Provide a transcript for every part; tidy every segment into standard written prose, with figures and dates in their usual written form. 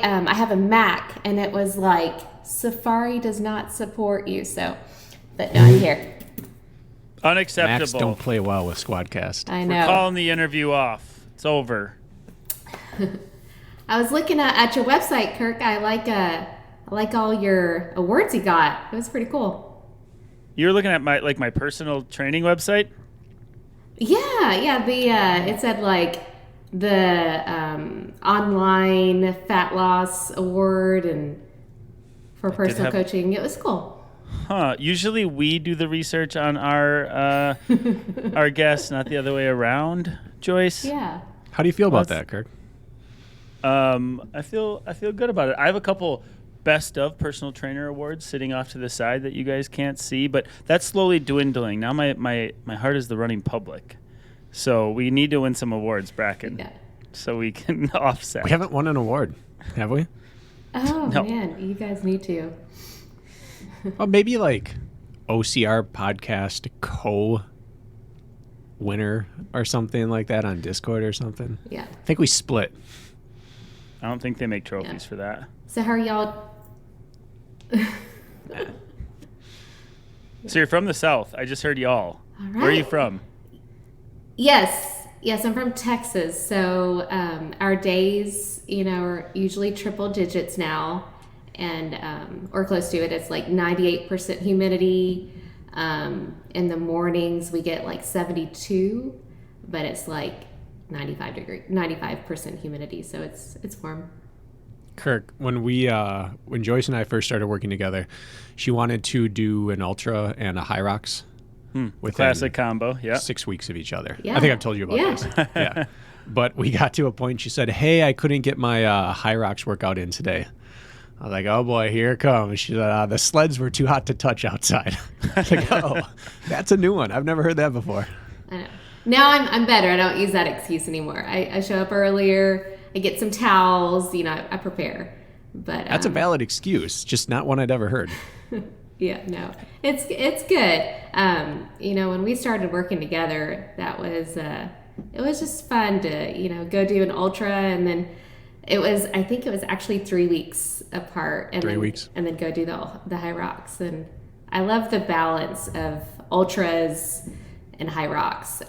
I have a Mac, and it was like Safari does not support you. So, but no, I'm here. Unacceptable. Macs don't play well with Squadcast. I know. We're calling the interview off. It's over. I was looking at your website, Kirk. I like all your awards you got. It was pretty cool. You're looking at my personal training website? Yeah. It said like the online fat loss award and for personal coaching. It was cool. Huh. Usually we do the research on our our guests, not the other way around, Joyce. Yeah. How do you feel about that, Kirk? I feel good about it. I have a couple best of personal trainer awards sitting off to the side that you guys can't see, but that's slowly dwindling. Now my heart is the running public. So we need to win some awards, Brakken, so we can offset. We haven't won an award, have we? Oh, No. Man, you guys need to. Well, maybe like OCR podcast co-winner or something like that on Discord or something. Yeah. I think we split. I don't think they make trophies for that. So how are y'all? So you're from the South. I just heard y'all. All right. Where are you from? Yes, I'm from Texas. So our days, are usually triple digits now, and or close to it. It's like 98% humidity. In the mornings we get like 72, but it's like 95% humidity. So it's warm. Kirk, when Joyce and I first started working together, she wanted to do an ultra and a Hyrox. With Classic combo, yeah. 6 weeks of each other. Yeah. I think I've told you about this. Yeah. But we got to a point, she said, hey, I couldn't get my Hyrox workout in today. I was like, oh boy, here it comes. She said, the sleds were too hot to touch outside. I was like, oh, that's a new one. I've never heard that before. I know. Now I'm better. I don't use that excuse anymore. I show up earlier. I get some towels. I prepare. But that's a valid excuse, just not one I'd ever heard. Yeah, no, it's good. When we started working together, that was it was just fun to go do an ultra, and then I think it was actually 3 weeks apart, and 3 weeks, and then go do the Hyrox. And I love the balance of ultras and Hyrox.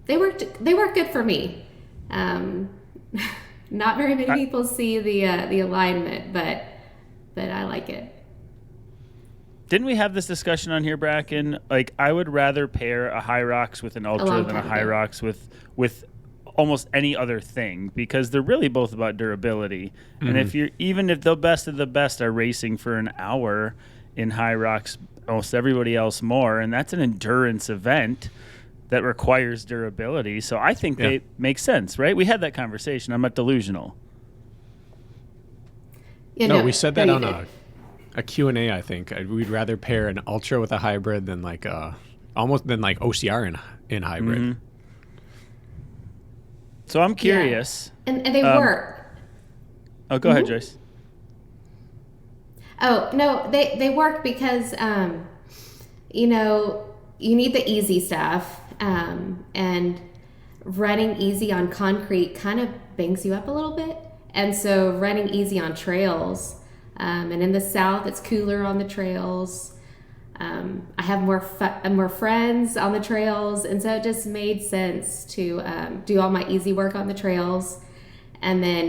They work good for me. Not very many people see the alignment, but I like it. Didn't we have this discussion on here, Brakken? Like, I would rather pair a Hyrox with an ultra than a Hyrox with almost any other thing, because they're really both about durability. Mm-hmm. And even if the best of the best are racing for an hour in Hyrox, almost everybody else more, and that's an endurance event that requires durability. So I think they make sense, right? We had that conversation. I'm not delusional. We said that on a Q&A, I think. We'd rather pair an ultra with a hybrid than like OCR in hybrid. Mm-hmm. So I'm curious. Yeah. And they work. Oh, go ahead, Joyce. Oh, no, they work because, you need the easy stuff. And running easy on concrete kind of bangs you up a little bit. And so running easy on trails, and in the South, it's cooler on the trails. I have more friends on the trails, and so it just made sense to do all my easy work on the trails, and then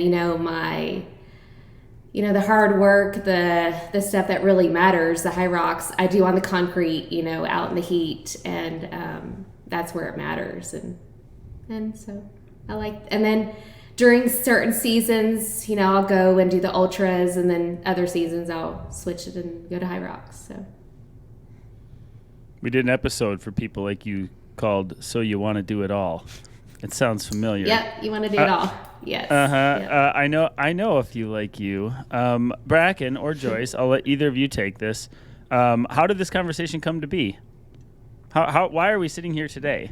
the hard work, the stuff that really matters, the Hyrox, I do on the concrete, out in the heat, and that's where it matters, and so I like. And then during certain seasons, I'll go and do the ultras, and then other seasons I'll switch it and go to Hyrox. So we did an episode for people like you called "So You Want to Do It All." It sounds familiar. Yep, you want to do it all. Yes. Yep. I know a few like you, Brakken or Joyce. I'll let either of you take this. How did this conversation come to be? Why are we sitting here today?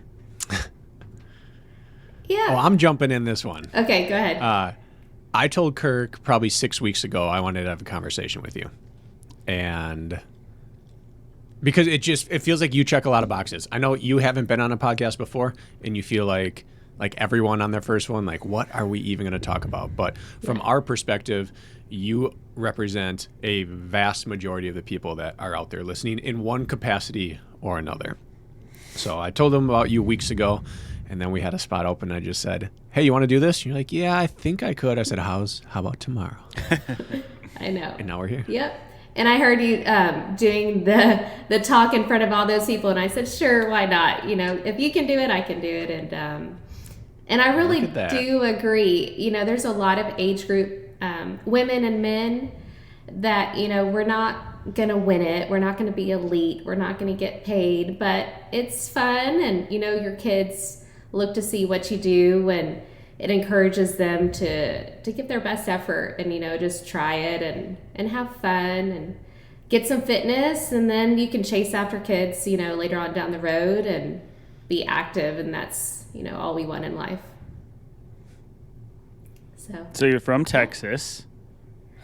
Yeah. Oh, I'm jumping in this one. Okay, go ahead. I told Kirk probably 6 weeks ago I wanted to have a conversation with you. And because it feels like you check a lot of boxes. I know you haven't been on a podcast before, and you feel like like everyone on their first one, like, what are we even going to talk about? But from our perspective, you represent a vast majority of the people that are out there listening in one capacity or another. So I told them about you weeks ago, and then we had a spot open. And I just said, hey, you want to do this? And you're like, yeah, I think I could. I said, how about tomorrow? I know. And now we're here. Yep. And I heard you doing the talk in front of all those people, and I said, sure, why not? You know, if you can do it, I can do it. And I really do agree. You know, there's a lot of age group women and men that, you know, we're not going to win it. We're not going to be elite. We're not going to get paid, but it's fun. And, you know, your kids look to see what you do, and it encourages them to give their best effort and, you know, just try it and have fun and get some fitness. And then you can chase after kids, you know, later on down the road and be active. And that's, you know, all we want in life. So you're from Texas.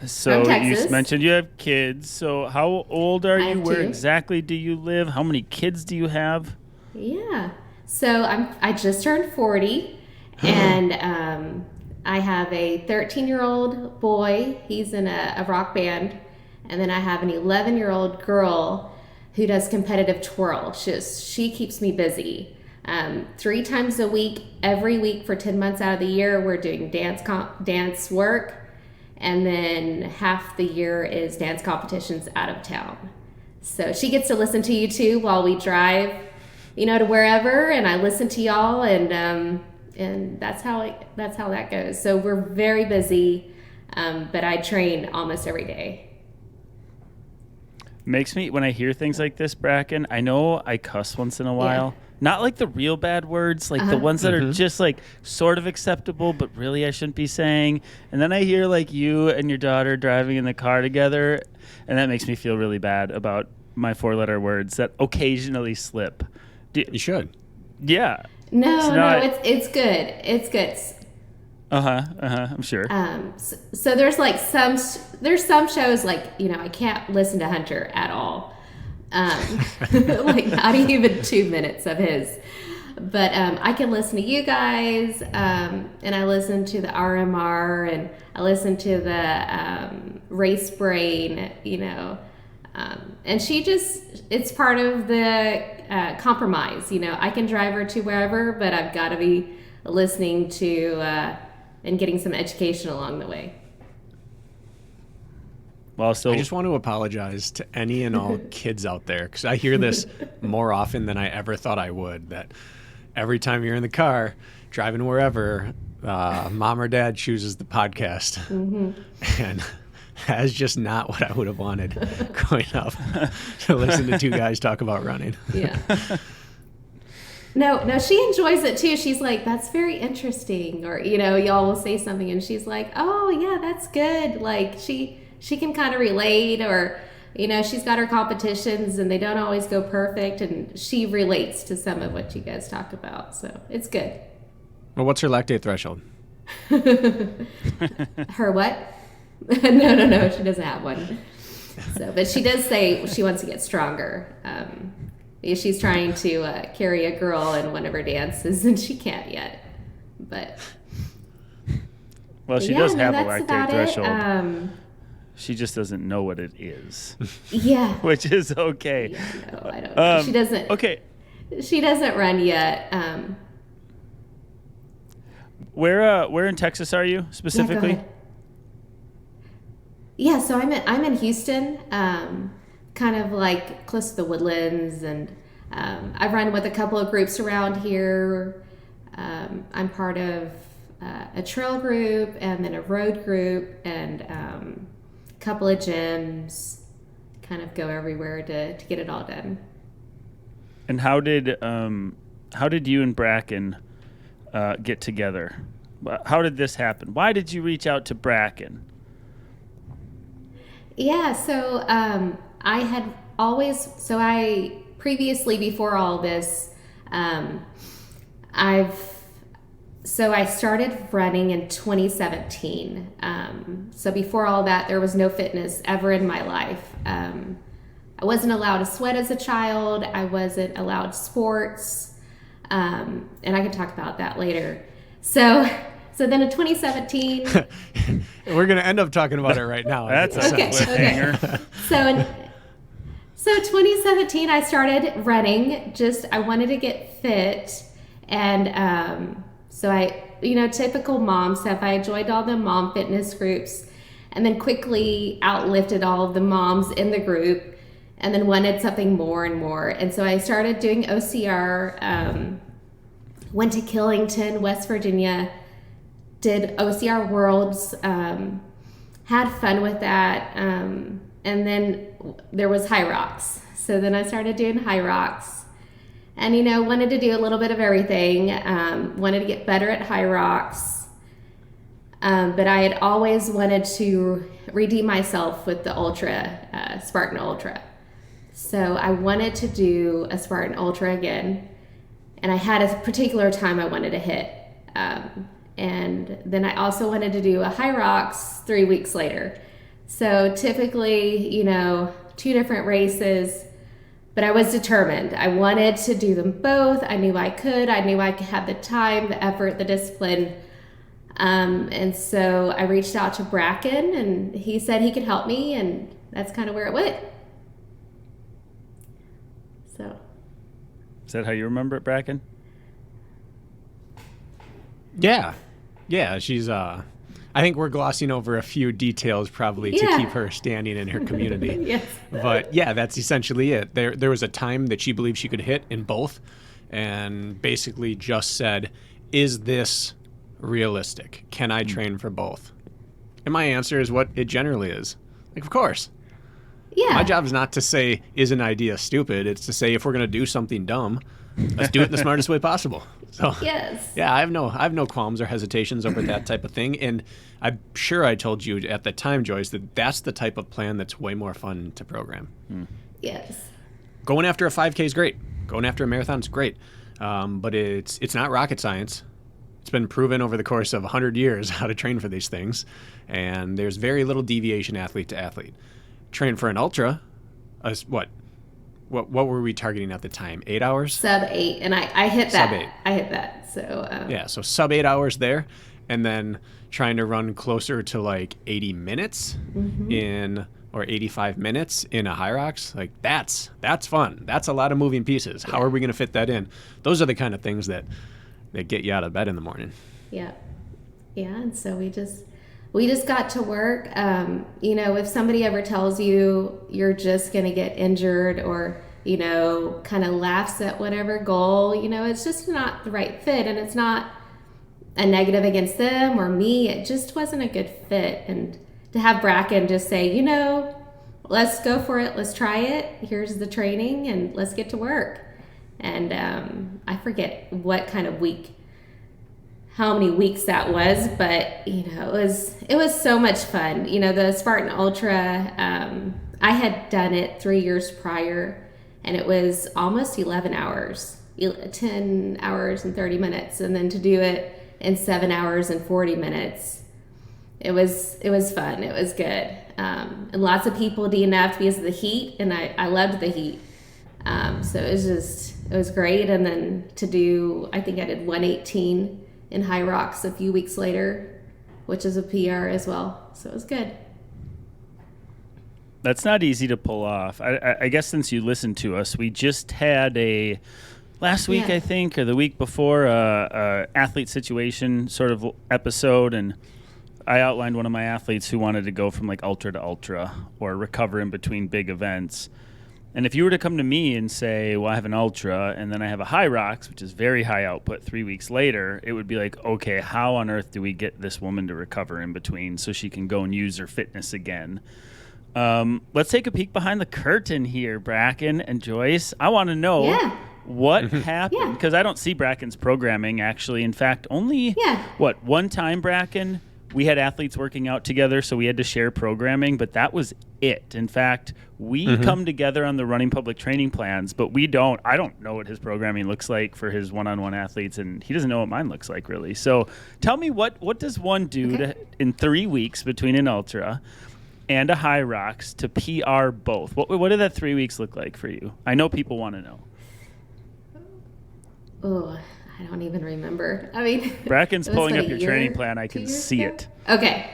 So you mentioned you have kids. So how old are you? Where exactly do you live? How many kids do you have? Yeah. So I just turned 40, and I have a 13-year-old boy. He's in a rock band. And then I have an 11-year-old girl who does competitive twirl. She keeps me busy. 3 times a week, every week for 10 months out of the year, we're doing dance work. And then half the year is dance competitions out of town. So she gets to listen to you too while we drive, you know, to wherever. And I listen to y'all, and that's how that goes. So we're very busy, but I train almost every day. Makes me, when I hear things like this, Brakken, I know I cuss once in a while. Yeah. Not like the real bad words, like the ones that are just like sort of acceptable, but really I shouldn't be saying. And then I hear like you and your daughter driving in the car together, and that makes me feel really bad about my 4-letter words that occasionally slip. You should. Yeah. No, it's good. It's good. I'm sure. So there's like some shows, like, you know, I can't listen to Hunter at all. Like not even 2 minutes of his, but I can listen to you guys, and I listen to the RMR, and I listen to the Race Brain, you know, and it's part of the compromise, you know. I can drive her to wherever, but I've got to be listening to and getting some education along the way. Well, so I just want to apologize to any and all kids out there, because I hear this more often than I ever thought I would, that every time you're in the car driving wherever, mom or dad chooses the podcast. And that's just not what I would have wanted growing up, to listen to 2 guys talk about running. Yeah. No, she enjoys it too. She's like, that's very interesting. Or, you know, y'all will say something and she's like, oh yeah, that's good. Like she can kind of relate, or, you know, she's got her competitions and they don't always go perfect, and she relates to some of what you guys talk about. So it's good. Well, what's her lactate threshold? Her what? No, she doesn't have one. So, but she does say she wants to get stronger. She's trying to carry a girl in one of her dances, and she can't yet. But she does have a lactate threshold. She just doesn't know what it is. Yeah. Which is okay. Yeah, no, I don't know. She doesn't. Okay. She doesn't run yet. Where in Texas are you specifically? Yeah, so I'm in Houston, kind of like close to the Woodlands, and I run with a couple of groups around here. I'm part of a trail group, and then a road group, and couple of gyms, kind of go everywhere to get it all done. And how did you and Brakken get together? How did this happen? Why did you reach out to Brakken? Yeah, so I previously, before all this, I started running in 2017. So before all that, there was no fitness ever in my life. I wasn't allowed to sweat as a child. I wasn't allowed sports. And I can talk about that later. So then in 2017, We're going to end up talking about it right now. That's a cliffhanger. So 2017, I started running. I wanted to get fit, and so I, typical mom stuff. I joined all the mom fitness groups, and then quickly outlifted all of the moms in the group, and then wanted something more and more. And so I started doing OCR. Went to Killington, West Virginia. Did OCR Worlds. Had fun with that. And then there was Hyrox. So then I started doing Hyrox. And, wanted to do a little bit of everything. Wanted to get better at Hyrox. But I had always wanted to redeem myself with the Ultra, Spartan Ultra. So I wanted to do a Spartan Ultra again. And I had a particular time I wanted to hit. And then I also wanted to do a Hyrox 3 weeks later. So typically, 2 different races, but I was determined. I wanted to do them both. I knew I could. I knew I could have the time, the effort, the discipline. And so I reached out to Brakken, and he said he could help me, and that's kind of where it went. So. Is that how you remember it, Brakken? Yeah, she's I think we're glossing over a few details probably to keep her standing in her community. Yes. But yeah, that's essentially it. There was a time that she believed she could hit in both, and basically just said, is this realistic? Can I train for both? And my answer is what it generally is. Like, of course. Yeah. My job is not to say, is an idea stupid? It's to say, if we're going to do something dumb, let's do it in the smartest way possible. So, yes. Yeah, I have no qualms or hesitations over that type of thing. And I'm sure I told you at the time, Joyce, that that's the type of plan that's way more fun to program. Yes. Going after a 5K is great. Going after a marathon is great. But it's not rocket science. It's been proven over the course of 100 years how to train for these things. And there's very little deviation athlete to athlete. Train for an ultra, what were we targeting at the time? 8 hours? Sub 8, and I hit that. Sub 8. I hit that. So yeah, so sub 8 hours there, and then trying to run closer to like 80 minutes or 85 minutes in a Hyrox. Like that's fun. That's a lot of moving pieces. How are we going to fit that in? Those are the kind of things that get you out of bed in the morning. Yeah, and so we just got to work. If somebody ever tells you you're just going to get injured or, kind of laughs at whatever goal, it's just not the right fit. And it's not a negative against them or me. It just wasn't a good fit. And to have Brakken just say, let's go for it. Let's try it. Here's the training and let's get to work. And I forget what kind of week, how many weeks that was, but it was so much fun. The Spartan Ultra, I had done it 3 years prior, and it was almost 11 hours, 10 hours and 30 minutes, and then to do it in 7 hours and 40 minutes, it was fun. It was good, and lots of people DNF'd because of the heat, and I loved the heat. So it was great, and then to do, I think I did 118 in Hyrox a few weeks later, which is a PR as well. So it was good. That's not easy to pull off. I guess since you listened to us, we just had last week, I think, or the week before, athlete situation sort of episode, and I outlined one of my athletes who wanted to go from like ultra to ultra or recover in between big events. And if you were to come to me and say, well, I have an ultra and then I have a Hyrox, which is very high output 3 weeks later, it would be like, okay, how on earth do we get this woman to recover in between so she can go and use her fitness again? Let's take a peek behind the curtain here, Brakken and Joyce. I want to know what happened, because I don't see Brakken's programming, actually. In fact, only, one time, Brakken, we had athletes working out together, so we had to share programming, but that was it. In fact, we come together on the running public training plans, but I don't know what his programming looks like for his one-on-one athletes, and he doesn't know what mine looks like, really. So tell me, what does one do in 3 weeks between an ultra and a Hyrox to PR both? What did that 3 weeks look like for you? I know people want to know. Oh, I don't even remember. I mean, Bracken's it was pulling what, up a your year, training plan. I 2 can years see ago? it. Okay.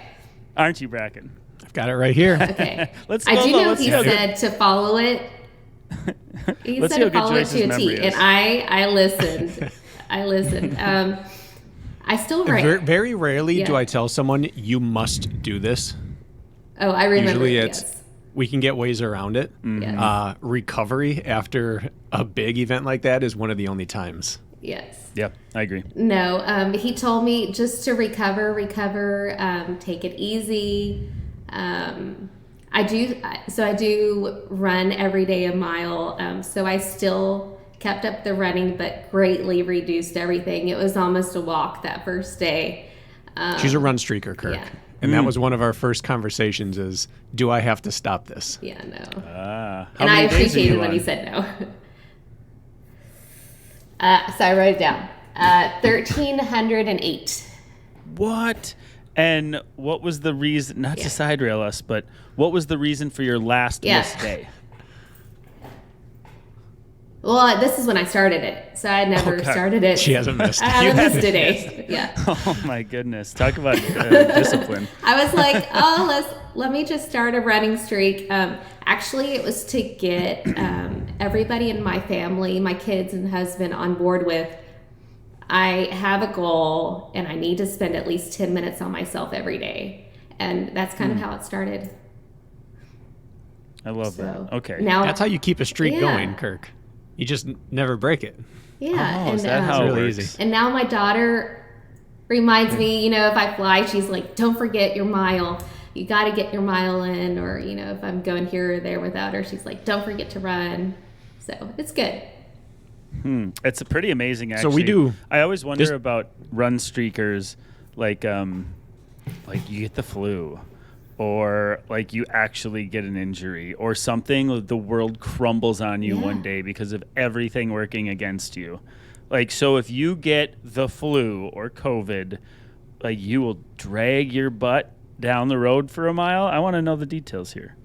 Aren't you, Brakken? I've got it right here. Okay. Let's I go. do know Let's he see how said to follow it. He Let's said see how to good follow it Joyce's to a memory T, is. and I listened. I listened. I still write. Very rarely Yeah. do I tell someone you must do this. Oh, I remember. Usually it's Yes. we can get ways around it. Yes. Recovery after a big event like that is one of the only times. Yes. Yep, I agree. No, he told me just to recover, take it easy. I do run every day a mile. So I still kept up the running, but greatly reduced everything. It was almost a walk that first day. She's a run streaker, Kirk. Yeah. And that was one of our first conversations is, do I have to stop this? Yeah, no. How And I many days are appreciated you when on? he said no. So I wrote it down. 1,308. What? And what was the reason, not to side rail us, but what was the reason for your last missed day? Well, this is when I started it. So I never Okay. started it. She hasn't missed I it. haven't haven't missed a day. Yeah. Oh my goodness. Talk about discipline. I was like, let me just start a running streak. Actually, it was to get everybody in my family, my kids and husband on board with, I have a goal and I need to spend at least 10 minutes on myself every day. And that's kind of how it started. I love So that. Okay. now, That's how you keep a streak Yeah. going, Kirk. You just never break it. yeah. Oh, is that how It's it really works? easy. And now my daughter reminds me, if I fly, she's like, don't forget your mile. You got to get your mile in. Or, if I'm going here or there without her, she's like, don't forget to run. So it's good. It's a pretty amazing, actually. So we do- I always wonder this- about run streakers, like you get the flu, or like you actually get an injury, or something. The world crumbles on you one Yeah. day because of everything working against you. Like, so if you get the flu or COVID, like you will drag your butt down the road for a mile. I want to know the details here.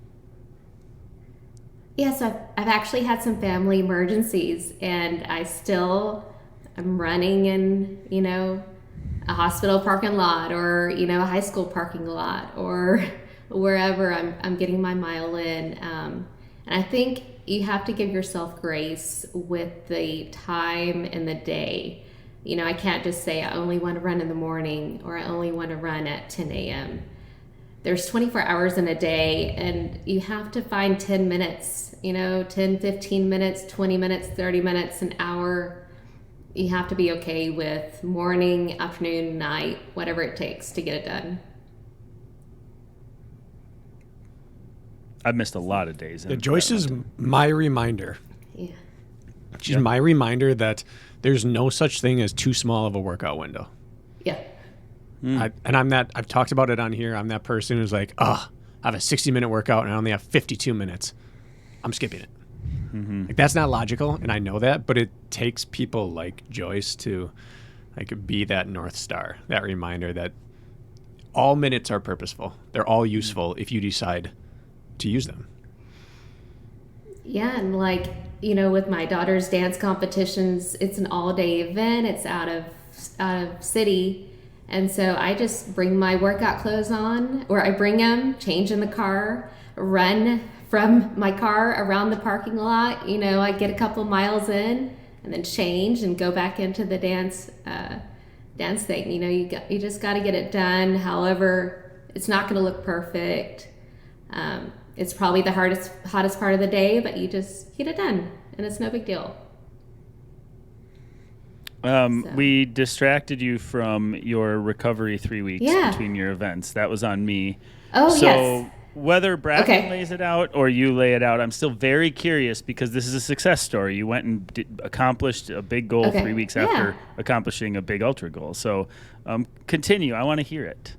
Yes, I've actually had some family emergencies, and I'm running in, a hospital parking lot or, a high school parking lot or wherever I'm getting my mile in. And I think you have to give yourself grace with the time and the day. I can't just say I only want to run in the morning or I only want to run at 10 a.m. There's 24 hours in a day, and you have to find 10 minutes, 10, 15 minutes, 20 minutes, 30 minutes, an hour. You have to be okay with morning, afternoon, night, whatever it takes to get it done. I've missed a lot of days. in Joyce that is one. my reminder. Yeah. She's my reminder that there's no such thing as too small of a workout window. Yeah. I've talked about it on here. I'm that person who's like, I have a 60-minute workout and I only have 52 minutes. I'm skipping it. Like, that's not logical, and I know that, but it takes people like Joyce to be that North Star, that reminder that all minutes are purposeful. They're all useful if you decide to use them. Yeah, and with my daughter's dance competitions, it's an all-day event. It's out of city, and so I just bring my workout clothes on, or I bring them, change in the car, run from my car around the parking lot. I get a couple miles in, and then change and go back into the dance thing. You just got to get it done. However, it's not going to look perfect. It's probably the hottest part of the day, but you just get it done, and it's no big deal. We distracted you from your recovery 3 weeks between your events. That was on me. Oh, so yes. whether Brakken Okay. lays it out or you lay it out, I'm still very curious because this is a success story. You went and accomplished a big goal Okay. 3 weeks Yeah. after accomplishing a big ultra goal. So continue. I want to hear it.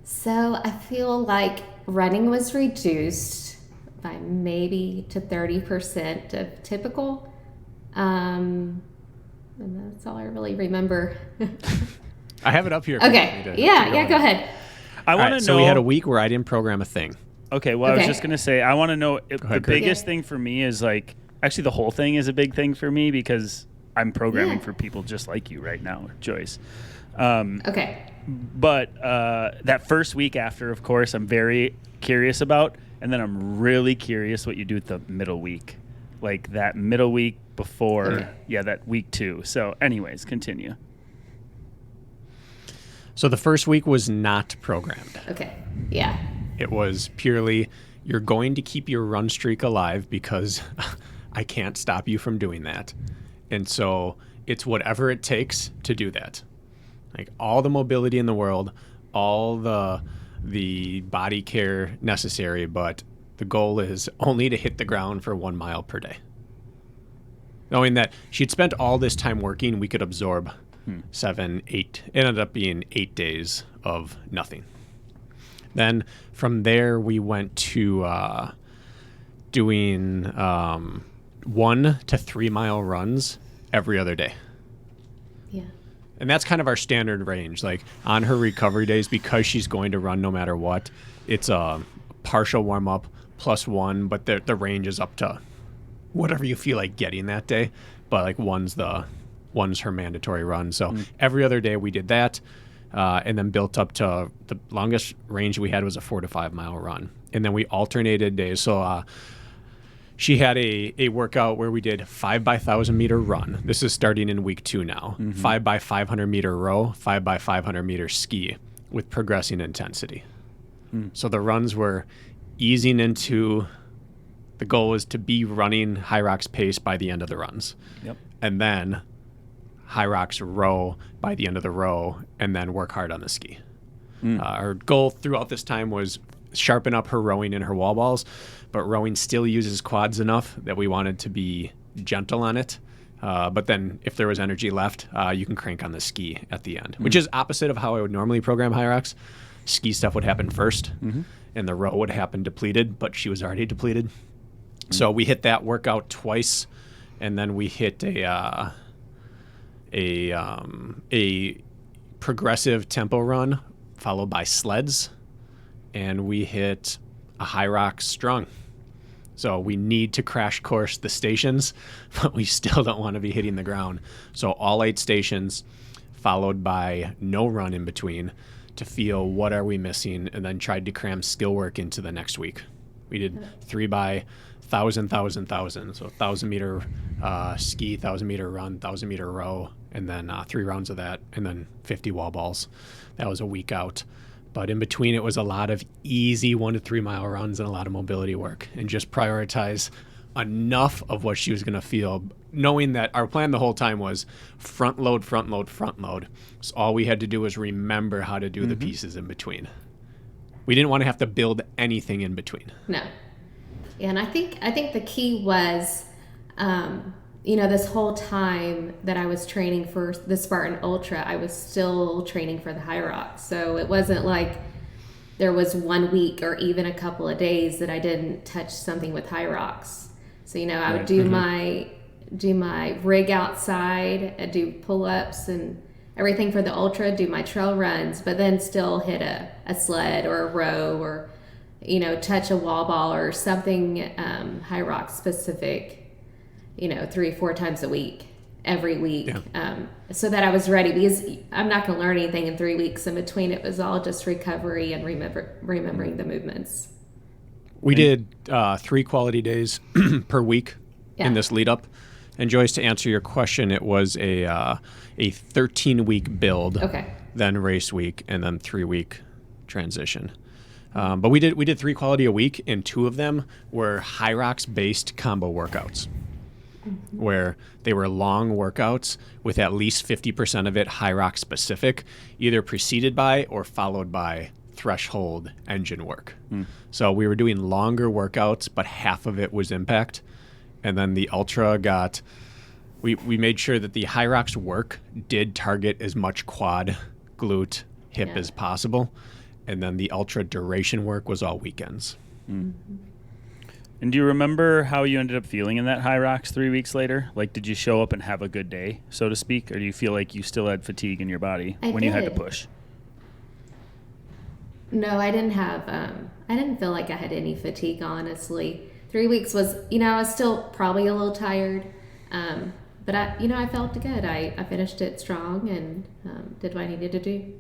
So I feel like running was reduced by maybe to 30% of typical. And that's all I really remember. I have it up here. if you want me Okay. to Yeah, go go on. ahead. I All want right, to so know. we had a week where I didn't program a thing. Okay, well, I was Okay. just going to say, I want to know if ahead, the Kirk. biggest Yeah. thing for me is Actually, the whole thing is a big thing for me because I'm programming Yeah. for people just like you right now, Joyce. Okay. But that first week after, of course, I'm very curious about. And then I'm really curious what you do with the middle week. Like that middle week before, Okay. that week 2. So anyways, continue. So the first week was not programmed. Okay. Yeah. It was purely, you're going to keep your run streak alive because I can't stop you from doing that. And so it's whatever it takes to do that. Like all the mobility in the world, all the body care necessary, but the goal is only to hit the ground for 1 mile per day. Knowing that she'd spent all this time working, we could absorb 7, 8. It ended up being 8 days of nothing. Then from there, we went to doing 1 to 3 mile runs every other day. Yeah. And that's kind of our standard range. Like on her recovery days, because she's going to run no matter what, it's a partial warm up +1, but the range is up to whatever you feel like getting that day. But like one's her mandatory run. So every other day we did that, and then built up to the longest range we had was a 4 to 5 mile run. And then we alternated days. So she had a workout where we did 5 by 1,000 meter run. This is starting in week 2 now. 5 by 500 meter row, 5 by 500 meter ski with progressing intensity. So the runs were easing into, the goal was to be running Hyrox pace by the end of the runs. Yep. And then Hyrox row by the end of the row, and then work hard on the ski. Our goal throughout this time was sharpen up her rowing and her wall balls, but rowing still uses quads enough that we wanted to be gentle on it. But then if there was energy left, you can crank on the ski at the end, which is opposite of how I would normally program Hyrox. Ski stuff would happen first, and the row would happen depleted, but she was already depleted. So we hit that workout twice, and then we hit a progressive tempo run followed by sleds, and we hit a Hyrox strung. So we need to crash course the stations, but we still don't want to be hitting the ground. So all 8 stations followed by no run in between to feel what are we missing, and then tried to cram skill work into the next week. We did 3 by 1,000, 1,000, 1,000. So 1,000 meter ski, 1,000 meter run, 1,000 meter row, and then 3 rounds of that, and then 50 wall balls. That was a week out. But in between, it was a lot of easy 1 to 3 mile runs and a lot of mobility work, and just prioritize enough of what she was going to feel, knowing that our plan the whole time was front load, front load, front load. So all we had to do was remember how to do the pieces in between. We didn't want to have to build anything in between. No. Yeah, and I think the key was, this whole time that I was training for the Spartan Ultra, I was still training for the Hyrox. So it wasn't like there was 1 week or even a couple of days that I didn't touch something with Hyrox. So I would do my rig outside, I'd do pull-ups and everything for the Ultra, do my trail runs, but then still hit a sled or a row or touch a wall ball or something Hyrox specific, 3-4 times a week, every week, so that I was ready, because I'm not going to learn anything in 3 weeks in between. It was all just recovery and remembering the movements. We did 3 quality days per week in this lead up. And Joyce, to answer your question, it was a 13-week build, then race week, and then 3-week transition. But we did 3 quality a week, and 2 of them were Hyrox-based combo workouts, where they were long workouts with at least 50% of it Hyrox specific, either preceded by or followed by threshold engine work. So we were doing longer workouts, but half of it was impact. And then the Ultra we made sure that the Hyrox work did target as much quad, glute, hip as possible. And then the Ultra duration work was all weekends. And do you remember how you ended up feeling in that Hyrox 3 weeks later? Like, did you show up and have a good day, so to speak? Or do you feel like you still had fatigue in your body when you had to push? No, I didn't have, I didn't feel like I had any fatigue, honestly. 3 weeks was, I was still probably a little tired. But I felt good. I finished it strong and did what I needed to do.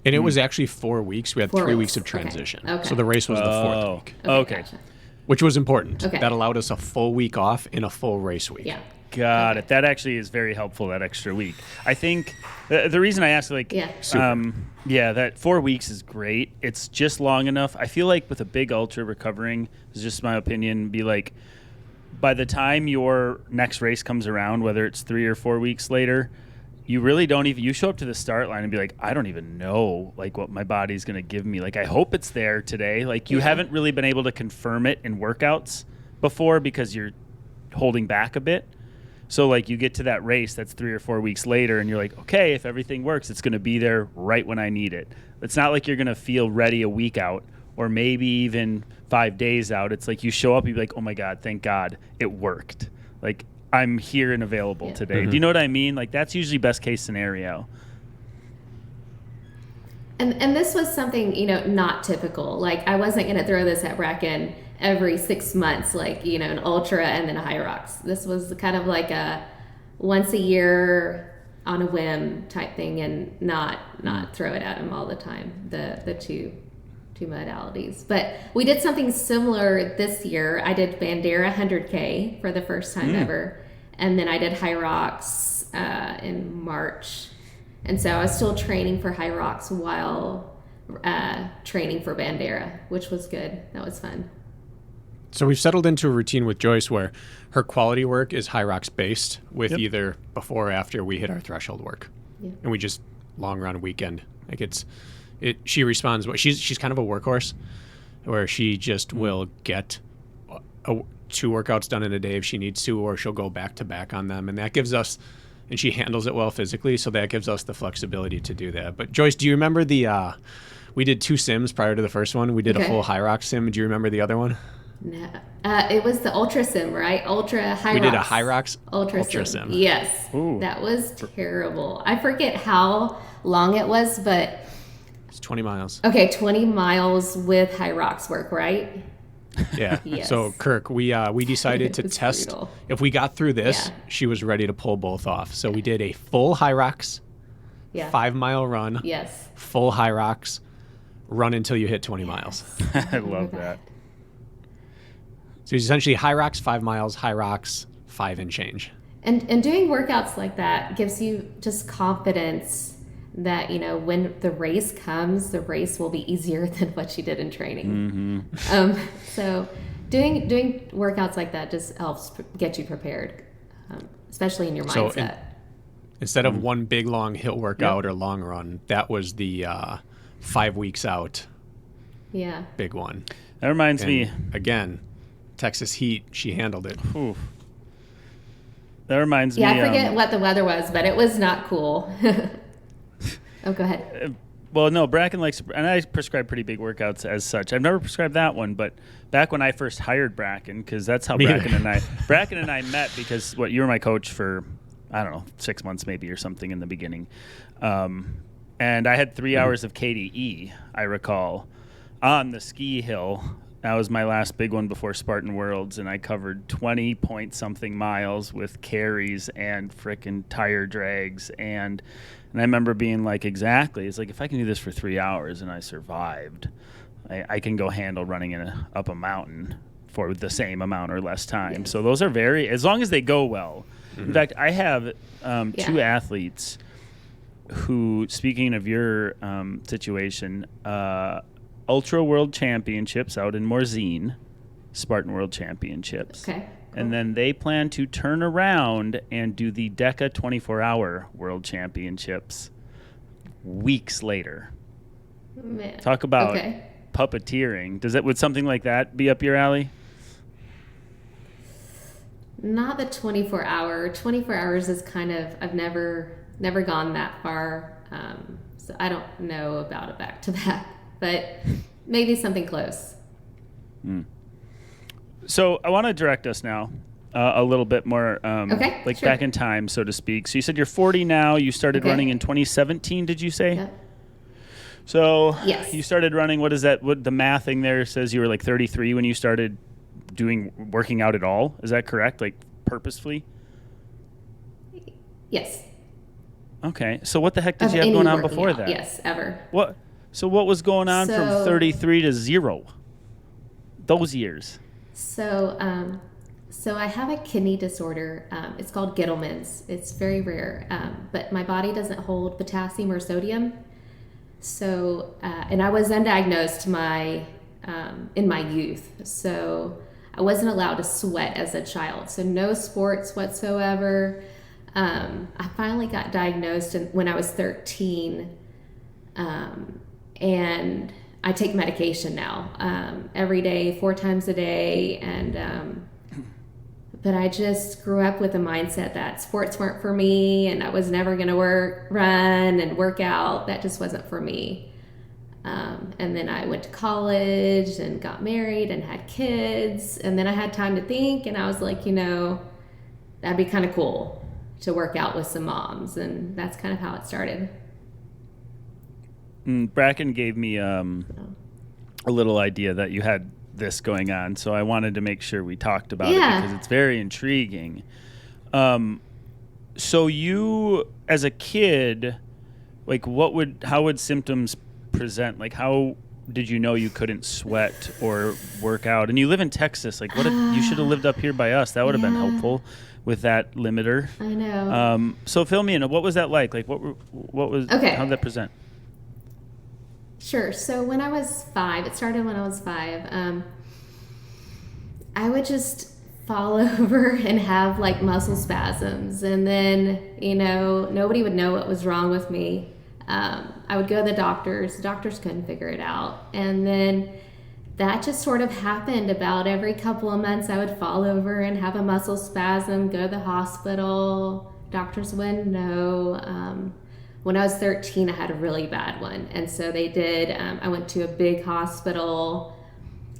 And it was actually 4 weeks. We had 3 weeks of transition. Okay. So the race was the fourth week. Okay. Gotcha. Which was important. Okay. That allowed us a full week off in a full race week. Yeah. Got it. That actually is very helpful, that extra week. I think the reason I asked, that 4 weeks is great. It's just long enough. I feel like with a big ultra recovering, is just my opinion, be like, by the time your next race comes around, whether it's 3 or 4 weeks later, you really don't even, you show up to the start line and be like, I don't even know like what my body's going to give me. Like, I hope it's there today. Like, you haven't really been able to confirm it in workouts before because you're holding back a bit. So like you get to that race that's 3 or 4 weeks later and you're like, okay, if everything works, it's going to be there right when I need it. It's not like you're going to feel ready a week out or maybe even 5 days out. It's like you show up, you're like, oh my God, thank God it worked. Like, I'm here and available today. Mm-hmm. Do you know what I mean? Like, that's usually best case scenario. And this was something, not typical. Like, I wasn't going to throw this at Brakken every 6 months, like, an ultra and then a Hyrox. This was kind of like a once a year on a whim type thing and not throw it at him all the time, the two modalities. But we did something similar this year. I did Bandera 100K for the first time ever. And then I did Hyrox in March. And so I was still training for Hyrox while training for Bandera, which was good. That was fun. So we've settled into a routine with Joyce where her quality work is Hyrox based with either before or after we hit our threshold work. Yeah. And we just long run weekend. Like she responds, she's kind of a workhorse where she just will get 2 workouts done in a day if she needs to, or she'll go back to back on them. And that gives us, and she handles it well physically, so that gives us the flexibility to do that. But Joyce, do you remember we did 2 sims prior to the first one. We did a full Hyrox sim. Do you remember the other one? No. It was the Ultra Sim, right? Ultra Hyrox. We did a Hyrox Ultra Sim. Sim. Yes. Ooh. That was terrible. I forget how long it was, but... It's 20 miles. Okay, 20 miles with Hyrox work, right? Yeah. Yes. So Kirk, we decided to test brutal. if we got through this. Yeah. She was ready to pull both off. So we did a full Hyrox, 5-mile run. Yes. Full Hyrox, run until you hit 20 miles. I love that. So it's essentially Hyrox 5 miles, Hyrox 5 and change. And doing workouts like that gives you just confidence that, when the race comes, the race will be easier than what you did in training. Mm-hmm. So doing workouts like that just helps get you prepared, especially in your mindset. So instead of one big long hill workout or long run, that was the 5 weeks out big one. That reminds me. Again, Texas heat, she handled it. Oof. That reminds me. Yeah, I forget what the weather was, but it was not cool. Oh, go ahead. Well, no, Brakken likes, and I prescribe pretty big workouts as such. I've never prescribed that one, but back when I first hired Brakken, because that's how Brakken and I met, because you were my coach for, I don't know, 6 months maybe or something in the beginning. And I had 3 hours of KDE, I recall, on the ski hill. That was my last big one before Spartan Worlds, and I covered 20-point-something miles with carries and frickin' tire drags. And I remember being like, exactly, it's like, if I can do this for 3 hours and I survived, I can go handle running up a mountain for the same amount or less time. Yes. So those are as long as they go well. Mm-hmm. In fact, I have 2 athletes who, speaking of your situation, Ultra World Championships out in Morzine, Spartan World Championships. Okay. Cool. And then they plan to turn around and do the DECA 24-hour World Championships weeks later. Man. Talk about puppeteering. Would something like that be up your alley? Not the 24-hour. 24 hours is kind of, I've never gone that far. So I don't know about a back-to-back. But maybe something close. So I want to direct us now a little bit more, back in time, so to speak. So you said you're 40 now. You started running in 2017, did you say? Yep. So yes. You started running, what is that? What the mathing there says you were like 33 when you started working out at all. Is that correct? Like purposefully? Yes. Okay. So what the heck did Of you have any going on working before out, that? Yes, ever. What? So what was going on from 33 to 0? Those years. So I have a kidney disorder. It's called Gittleman's. It's very rare, but my body doesn't hold potassium or sodium. So, and I was undiagnosed in my youth. So I wasn't allowed to sweat as a child. So no sports whatsoever. I finally got diagnosed when I was 13. And I take medication now, every day, 4 times a day. But I just grew up with a mindset that sports weren't for me and I was never going to run and work out. That just wasn't for me. And then I went to college and got married and had kids. And then I had time to think, and I was like, that'd be kind of cool to work out with some moms. And that's kind of how it started. Brakken gave me a little idea that you had this going on, so I wanted to make sure we talked about it because it's very intriguing. So you, as a kid, like how would symptoms present? Like how did you know you couldn't sweat or work out? And you live in Texas. Like you should have lived up here by us. That would have been helpful with that limiter. I know. So fill me in. What was that like? Like what was? Okay. How did that present? Sure. So when I was 5, it started when I was 5. I would just fall over and have like muscle spasms, and then nobody would know what was wrong with me. I would go to the doctors. The doctors couldn't figure it out, and then that just sort of happened about every couple of months. I would fall over and have a muscle spasm, go to the hospital. Doctors wouldn't know. When I was 13, I had a really bad one. And so they did, I went to a big hospital,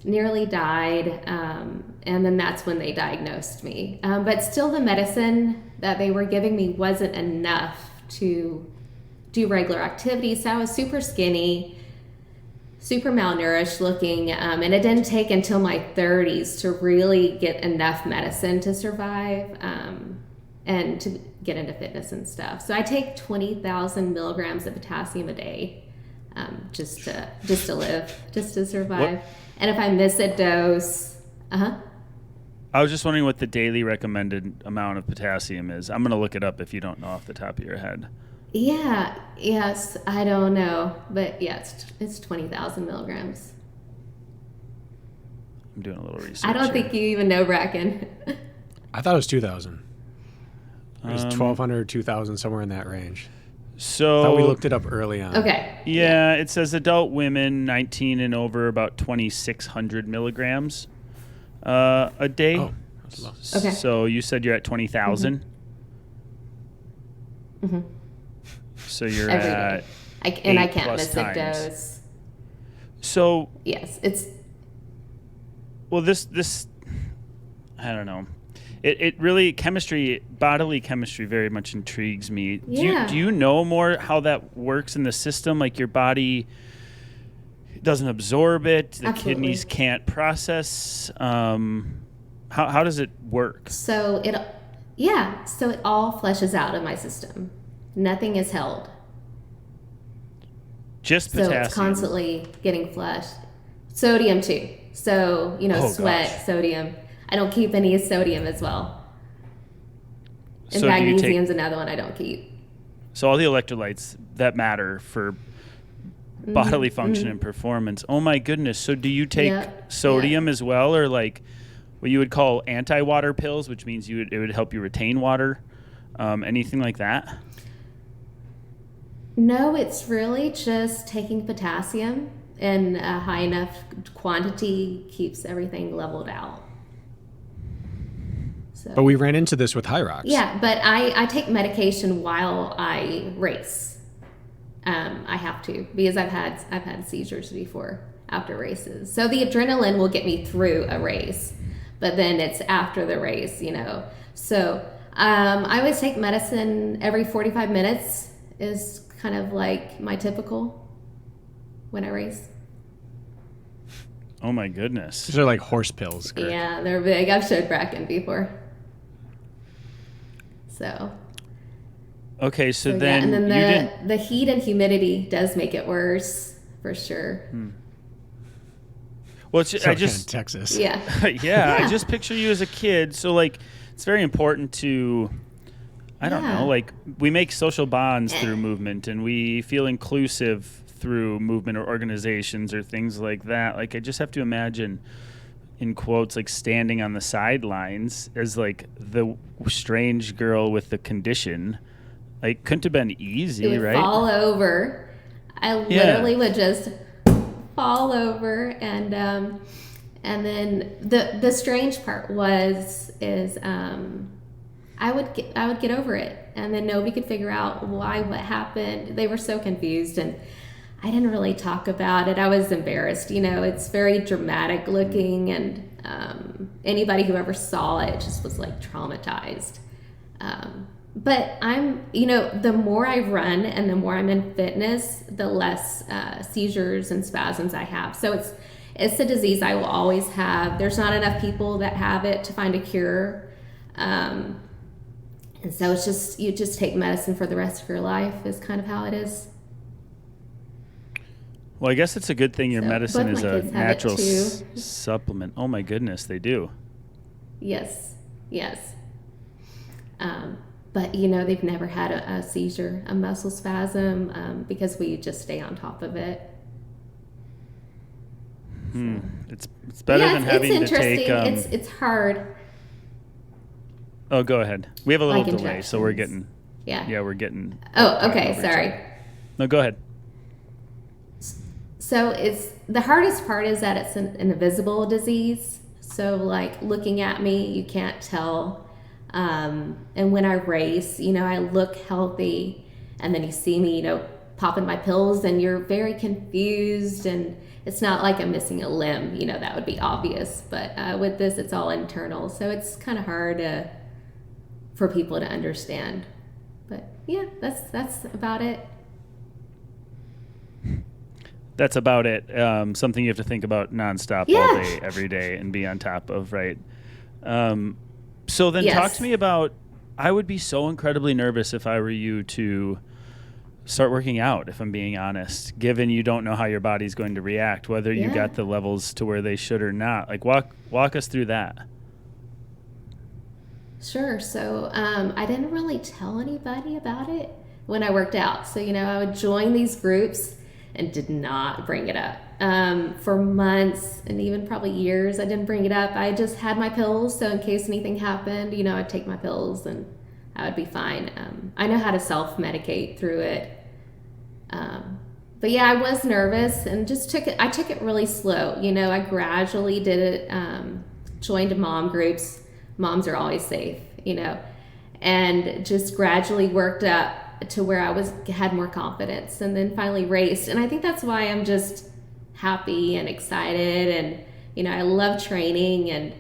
nearly died. And then that's when they diagnosed me. But still the medicine that they were giving me wasn't enough to do regular activities. So I was super skinny, super malnourished looking. And it didn't take until my 30s to really get enough medicine to survive. And to get into fitness and stuff. So I take 20,000 milligrams of potassium a day, just to live, just to survive. What? And if I miss a dose, I was just wondering what the daily recommended amount of potassium is. I'm going to look it up if you don't know off the top of your head. Yes, I don't know, but yeah, it's 20,000 milligrams. I'm doing a little research. I don't think you even know, Brakken. I thought it was 2,000. It was 1,200, 2,000, somewhere in that range. So I thought we looked it up early on. Okay. Yeah, it says adult women 19 and over about 2,600 milligrams a day. Oh, that's low. Okay. So you said you're at 20,000. Mm-hmm. So you're every at day. And I can't miss times. a dose. So yes, it's. Well, this I don't know. It really bodily chemistry very much intrigues me. Yeah. Do you know more how that works in the system? Like your body doesn't absorb it, the Absolutely. kidneys can't process. How does it work? So it all flushes out of my system. Nothing is held. Just potassium. So it's constantly getting flushed. Sodium too. So, sweat, gosh. sodium. I don't keep any sodium as well. And So magnesium's another one I don't keep. So all the electrolytes that matter for bodily function and performance. Oh my goodness. So do you take sodium as well, or like what you would call anti-water pills, which means it would help you retain water? Anything like that? No, it's really just taking potassium, and a high enough quantity keeps everything leveled out. So. But we ran into this with Hyrox. Yeah, but I take medication while I race. I have to, because I've had seizures before after races. So the adrenaline will get me through a race, but then it's after the race, So I always take medicine every 45 minutes is kind of like my typical when I race. Oh my goodness. These are like horse pills, Kirk. Yeah, they're big. I've showed Brakken before. So. Okay, so yeah, then, and then the heat and humidity does make it worse, for sure. Well, I just in Texas. Yeah. yeah, I just picture you as a kid. So like, it's very important to, I don't know, like we make social bonds through movement, and we feel inclusive through movement or organizations or things like that. Like I just have to imagine, in quotes, like standing on the sidelines as like the strange girl with the condition. Like couldn't have been easy, It would right? fall over. I literally would just fall over, and then the strange part is I would get over it, and then nobody could figure out what happened. They were so confused, and I didn't really talk about it. I was embarrassed. It's very dramatic looking, and anybody who ever saw it just was like traumatized. But the more I run and the more I'm in fitness, the less seizures and spasms I have. So it's a disease I will always have. There's not enough people that have it to find a cure. And so it's just, you just take medicine for the rest of your life is kind of how it is. Well, I guess it's a good thing your medicine is a natural too. supplement. Oh my goodness, they do. Yes. But they've never had a seizure, a muscle spasm, because we just stay on top of it. So. It's better than having to take. It's hard. Oh, go ahead. We have a little like delay, so we're getting. Yeah, we're getting. Oh, okay. Sorry. No, go ahead. So the hardest part is that it's an invisible disease. So like looking at me, you can't tell. And when I race, I look healthy, and then you see me, popping my pills, and you're very confused, and it's not like I'm missing a limb, that would be obvious, but with this, it's all internal, so it's kind of hard for people to understand. But yeah, that's about it. That's about it. Something you have to think about nonstop all day, every day, and be on top of, right? So then talk to me about, I would be so incredibly nervous if I were you to start working out, if I'm being honest, given you don't know how your body's going to react, whether you got the levels to where they should or not. Like walk us through that. Sure. So I didn't really tell anybody about it when I worked out. So, I would join these groups and did not bring it up. For months and even probably years, I didn't bring it up. I just had my pills, so in case anything happened, I'd take my pills and I would be fine. I know how to self-medicate through it. But yeah, I was nervous and I took it really slow. I gradually did it, joined mom groups. Moms are always safe, and just gradually worked up to where I had more confidence, and then finally raced. And I think that's why I'm just happy and excited, and I love training, and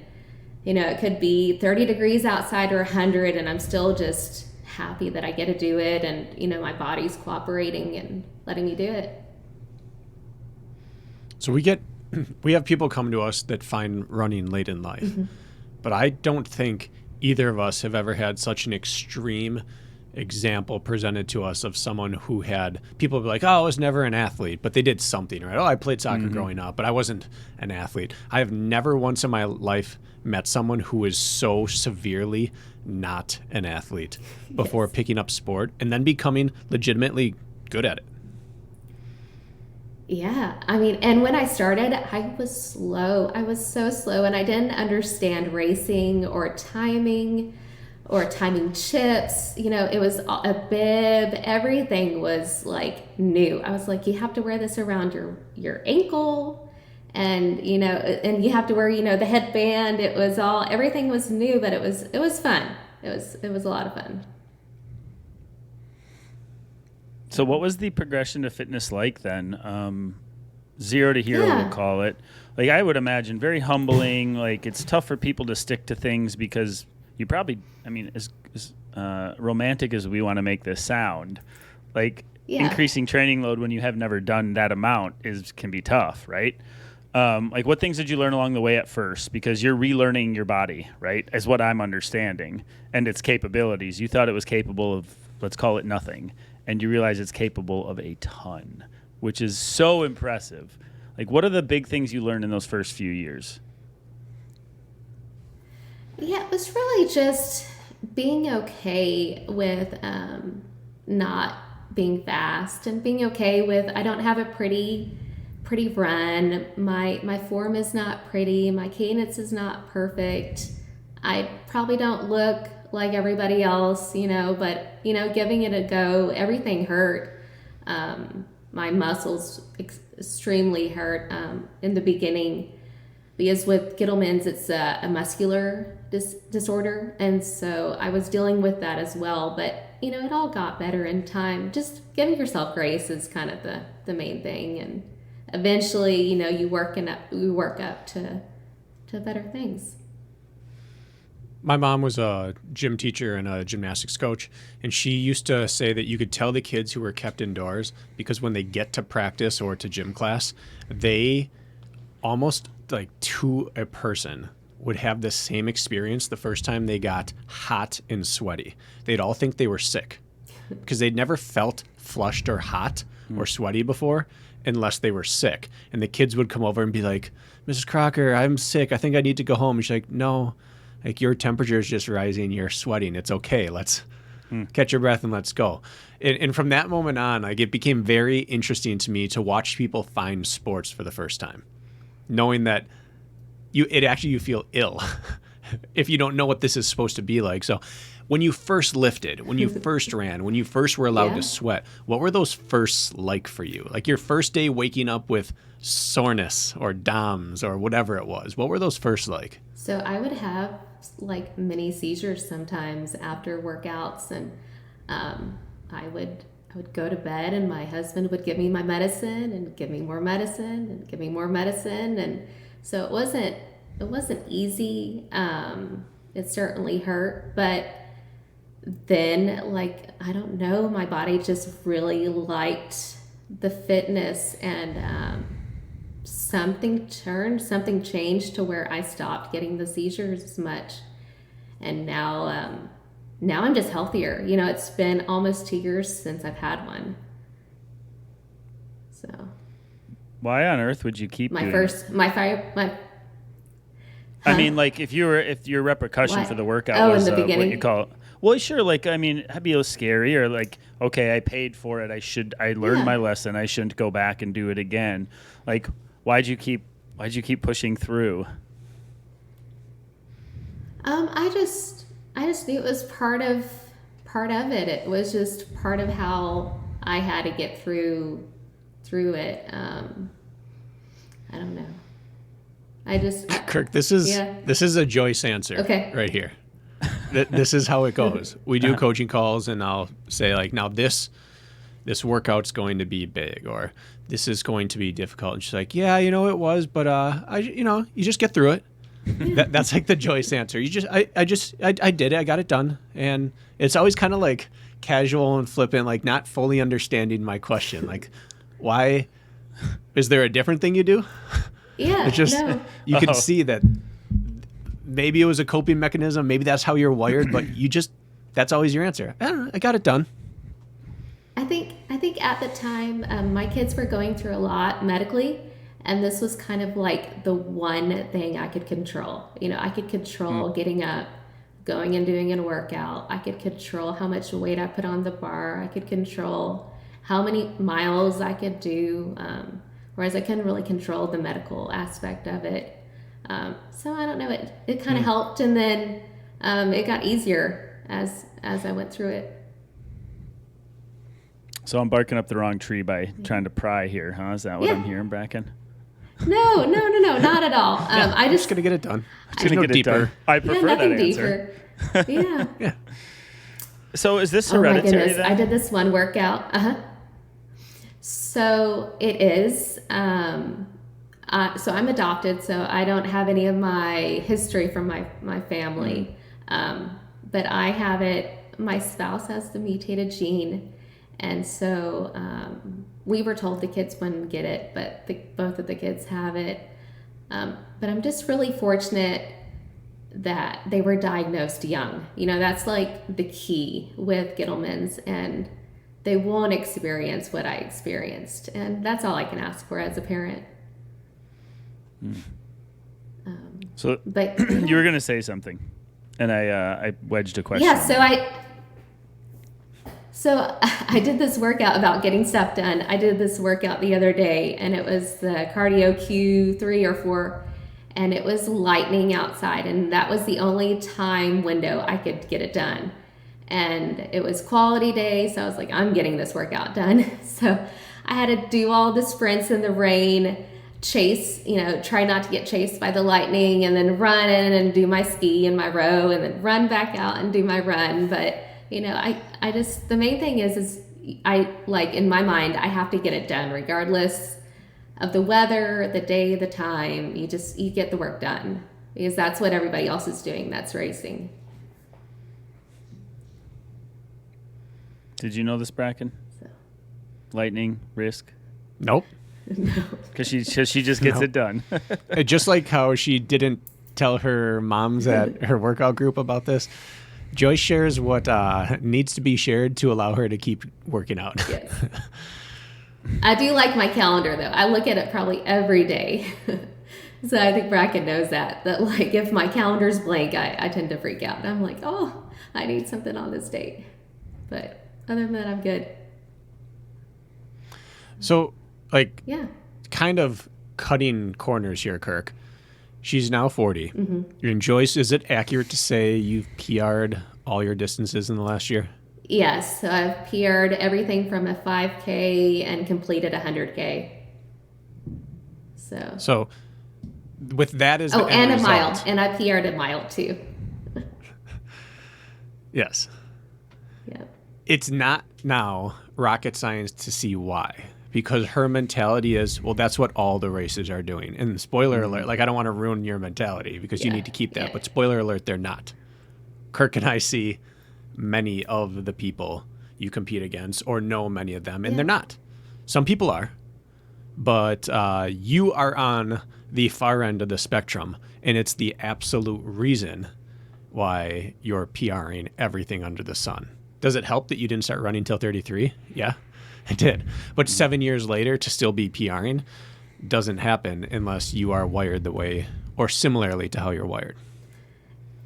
it could be 30 degrees outside or 100, and I'm still just happy that I get to do it, and my body's cooperating and letting me do it. So we have people come to us that find running late in life, but I don't think either of us have ever had such an extreme example presented to us of someone who had, people be like, oh, I was never an athlete, but they did something, right? Oh, I played soccer growing up, but I wasn't an athlete. I have never once in my life met someone who is so severely not an athlete before picking up sport and then becoming legitimately good at it. Yeah, and when I started, I was slow. I was so slow, and I didn't understand racing or timing chips. It was a bib. Everything was like new. I was like, you have to wear this around your ankle, and and you have to wear the headband. Everything was new, but it was fun. It was a lot of fun. So what was the progression to fitness like then? Zero to hero, we'll call it. Like I would imagine very humbling. Like it's tough for people to stick to things because you probably, as romantic as we want to make this sound, like increasing training load when you have never done that amount can be tough, right? Like, what things did you learn along the way at first? Because you're relearning your body, right? Is what I'm understanding, and its capabilities. You thought it was capable of, let's call it nothing, and you realize it's capable of a ton, which is so impressive. Like, what are the big things you learned in those first few years? Yeah, it was really just being okay with not being fast and being okay with I don't have a pretty run. My form is not pretty. My cadence is not perfect. I probably don't look like everybody else, but giving it a go, everything hurt. My muscles extremely hurt in the beginning because with Gittleman's it's a muscular disorder, and so I was dealing with that as well, but it all got better in time. Just giving yourself grace is kind of the main thing, and eventually you work up to better things. My mom was a gym teacher and a gymnastics coach, and she used to say that you could tell the kids who were kept indoors because when they get to practice or to gym class, they almost like to a person would have the same experience the first time they got hot and sweaty. They'd all think they were sick because they'd never felt flushed or hot or sweaty before unless they were sick. And the kids would come over and be like, Mrs. Kraker, I'm sick. I think I need to go home. And she's like, no, like your temperature is just rising. You're sweating. It's okay. Let's catch your breath and let's go. And from that moment on, like it became very interesting to me to watch people find sports for the first time, knowing that you feel ill if you don't know what this is supposed to be like. So when you first lifted, when you first ran, when you first were allowed to sweat, what were those firsts like for you? Like your first day waking up with soreness or DOMS or whatever it was. What were those first like? So I would have like mini seizures sometimes after workouts, and I would go to bed and my husband would give me my medicine and give me more medicine and give me more medicine. And so it wasn't easy. It certainly hurt, but then like, I don't know, my body just really liked the fitness, and something changed to where I stopped getting the seizures as much. And now I'm just healthier. It's been almost 2 years since I've had one. So why on earth would you keep doing I mean, like if your repercussion for the workout was in the beginning, what you call it. Well, sure. Like, I mean, that'd be scary, or like, okay, I paid for it. I learned my lesson. I shouldn't go back and do it again. Like, why'd you keep pushing through? I just knew it was part of it. It was just part of how I had to get through it. I don't know. I just Kirk, this is a Joyce answer right here. This is how it goes. We do coaching calls, and I'll say like, now this workout's going to be big, or this is going to be difficult. And she's like, yeah, it was, but you just get through it. That's like the Joyce answer. I did it. I got it done. And it's always kind of like casual and flippant, like not fully understanding my question. Like, why? Is there a different thing you do? Yeah. It's just, you can see that maybe it was a coping mechanism. Maybe that's how you're wired, but that's always your answer. I don't know. I got it done. I think at the time, my kids were going through a lot medically, and this was kind of like the one thing I could control. I could control getting up, going and doing a workout. I could control how much weight I put on the bar. I could control how many miles I could do, whereas I couldn't really control the medical aspect of it. So I don't know, it kind of helped, and then it got easier as I went through it. So I'm barking up the wrong tree by trying to pry here, huh? Is that what I'm hearing, Brakken? No, not at all. I'm just going to get it done. Just going to get deeper. It done. I prefer that answer. Deeper. Yeah. So is this hereditary then? I did this one workout. So it is. So I'm adopted, so I don't have any of my history from my family. But I have it. My spouse has the mutated gene. And so we were told the kids wouldn't get it, but both of the kids have it. But I'm just really fortunate that they were diagnosed young. That's like the key with Gittleman's, and they won't experience what I experienced. And that's all I can ask for as a parent. But you were going to say something, and I wedged a question. Yeah, so I did this workout about getting stuff done. I did this workout the other day, and it was the cardio Q3 or 4, and it was lightning outside, and that was the only time window I could get it done. And it was quality day, so I was like, I'm getting this workout done. So I had to do all the sprints in the rain, chase, try not to get chased by the lightning, and then run in and do my ski and my row, and then run back out and do my run. But I just, the main thing is I, like, in my mind, I have to get it done regardless of the weather, the day, the time. You get the work done, because that's what everybody else is doing that's racing. Did you know this, Brakken? Lightning risk? Nope. No. Because she just gets it done. Just like how she didn't tell her moms at her workout group about this, Joyce shares what needs to be shared to allow her to keep working out. Yes. I do like my calendar, though. I look at it probably every day. So I think Brakken knows that like, if my calendar's blank, I tend to freak out. I'm like, oh, I need something on this date. But other than that, I'm good. So, yeah, kind of cutting corners here, Kirk. She's now 40. Mm-hmm. And Joyce, is it accurate to say you've PR'd all your distances in the last year? Yes. So I've PR'd everything from a 5K and completed a 100K. So with that as the and end a mile. result, And I PR'd a mile, too. yes. Yep. It's not now rocket science to see why. Because her mentality is, well, that's what all the races are doing. And spoiler alert, I don't want to ruin your mentality because you need to keep that. But spoiler alert, they're not. Kirk and I see many of the people you compete against or know many of them, and they're not. Some people are. But you are on the far end of the spectrum, and it's the absolute reason why you're PRing everything under the sun. Does it help that you didn't start running until 33? Yeah. It did. But 7 years later to still be PRing doesn't happen unless you are wired the way or similarly to how you're wired.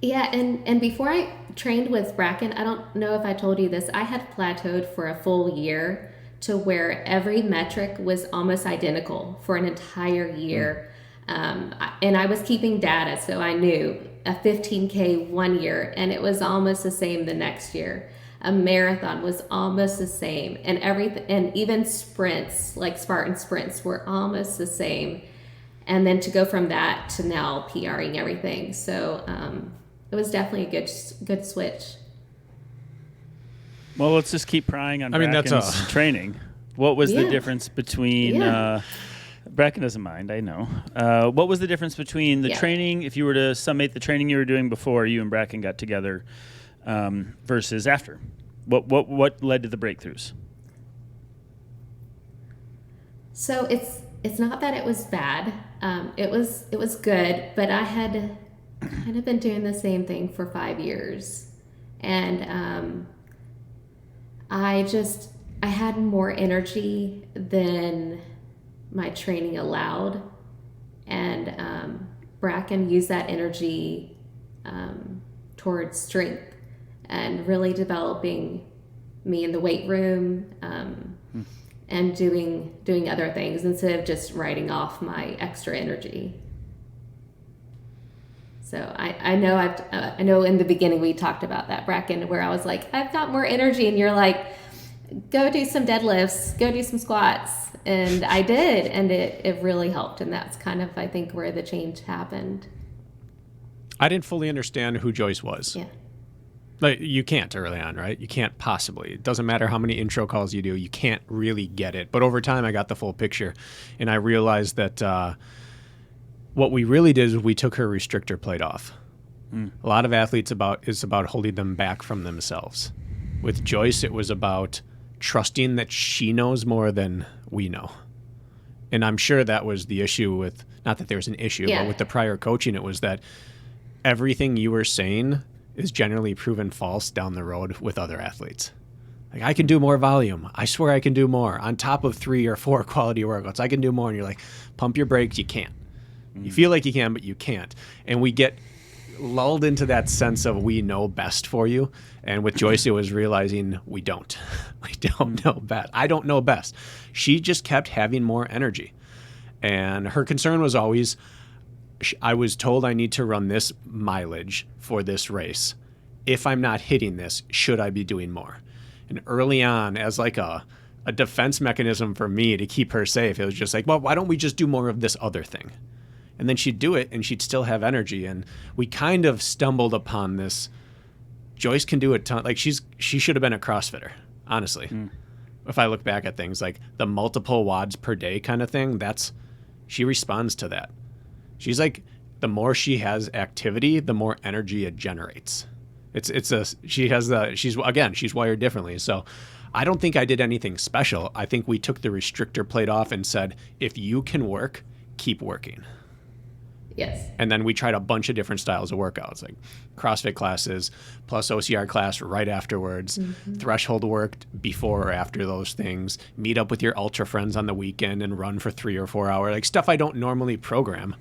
Yeah, and before I trained with Brakken, I don't know if I told you this, I had plateaued for a full year to where every metric was almost identical for an entire year. And I was keeping data, so I knew a 15K 1 year, and it was almost the same the next year. A marathon was almost the same, and everything, and even sprints, like Spartan sprints, were almost the same. And then to go from that to now PRing everything, so it was definitely a good switch. Well, let's just keep prying on Brakken's training. What was the difference between? Brakken doesn't mind, I know. What was the difference between the training? If you were to summate the training you were doing before you and Brakken got together. Versus after, what led to the breakthroughs? So it's not that it was bad. It was good, but I had kind of been doing the same thing for 5 years, and I had more energy than my training allowed, and Brakken used that energy towards strength. And really developing me in the weight room and doing other things instead of just writing off my extra energy. So I know in the beginning we talked about that, Brakken, where I was like, I've got more energy, and you're like, go do some deadlifts, go do some squats, and I did, and it really helped, and that's kind of, I think, where the change happened. I didn't fully understand who Joyce was. Yeah. You can't early on, right? You can't possibly. It doesn't matter how many intro calls you do. You can't really get it. But over time, I got the full picture, and I realized that what we really did is we took her restrictor plate off. A lot of athletes is about holding them back from themselves. With Joyce, it was about trusting that she knows more than we know. And I'm sure that was the issue with, not that there was an issue, but with the prior coaching, it was that everything you were saying is generally proven false down the road with other athletes. Like, I can do more volume. I swear I can do more. On top of 3 or 4 quality workouts, I can do more. And you're like, pump your brakes. You can't. You feel like you can, but you can't. And we get lulled into that sense of we know best for you. And with Joyce, it was realizing we don't. We don't know best. I don't know best. She just kept having more energy. And her concern was always, I was told I need to run this mileage for this race. If I'm not hitting this, should I be doing more? And early on, as like a defense mechanism for me to keep her safe, it was just like, well, why don't we just do more of this other thing? And then she'd do it, and she'd still have energy. And we kind of stumbled upon this. Joyce can do a ton. Like, she should have been a CrossFitter, honestly. If I look back at things like the multiple WODs per day kind of thing, she responds to that. She's like, the more she has activity, the more energy it generates. She's wired differently. So I don't think I did anything special. I think we took the restrictor plate off and said, if you can work, keep working. Yes. And then we tried a bunch of different styles of workouts, like CrossFit classes plus OCR class right afterwards, threshold work before or after those things, meet up with your ultra friends on the weekend and run for 3 or 4 hours, like stuff I don't normally program.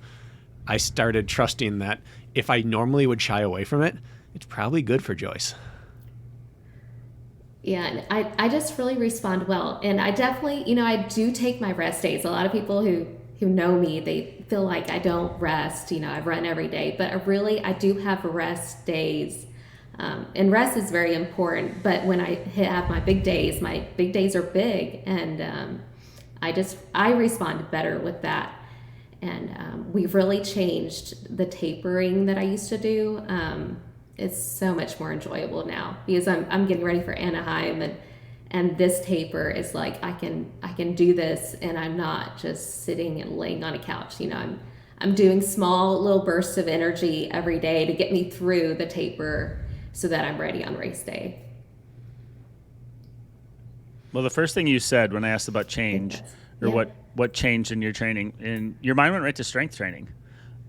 I started trusting that if I normally would shy away from it, it's probably good for Joyce. Yeah, and I just really respond well. And I definitely, I do take my rest days. A lot of people who know me, they feel like I don't rest. I run every day. But I do have rest days. And rest is very important. But when I have my big days are big. And I respond better with that. And we've really changed the tapering that I used to do. It's so much more enjoyable now because I'm getting ready for Anaheim, and this taper is like I can do this, and I'm not just sitting and laying on a couch. I'm doing small little bursts of energy every day to get me through the taper so that I'm ready on race day. Well, the first thing you said when I asked about change what changed in your training, and your mind went right to strength training.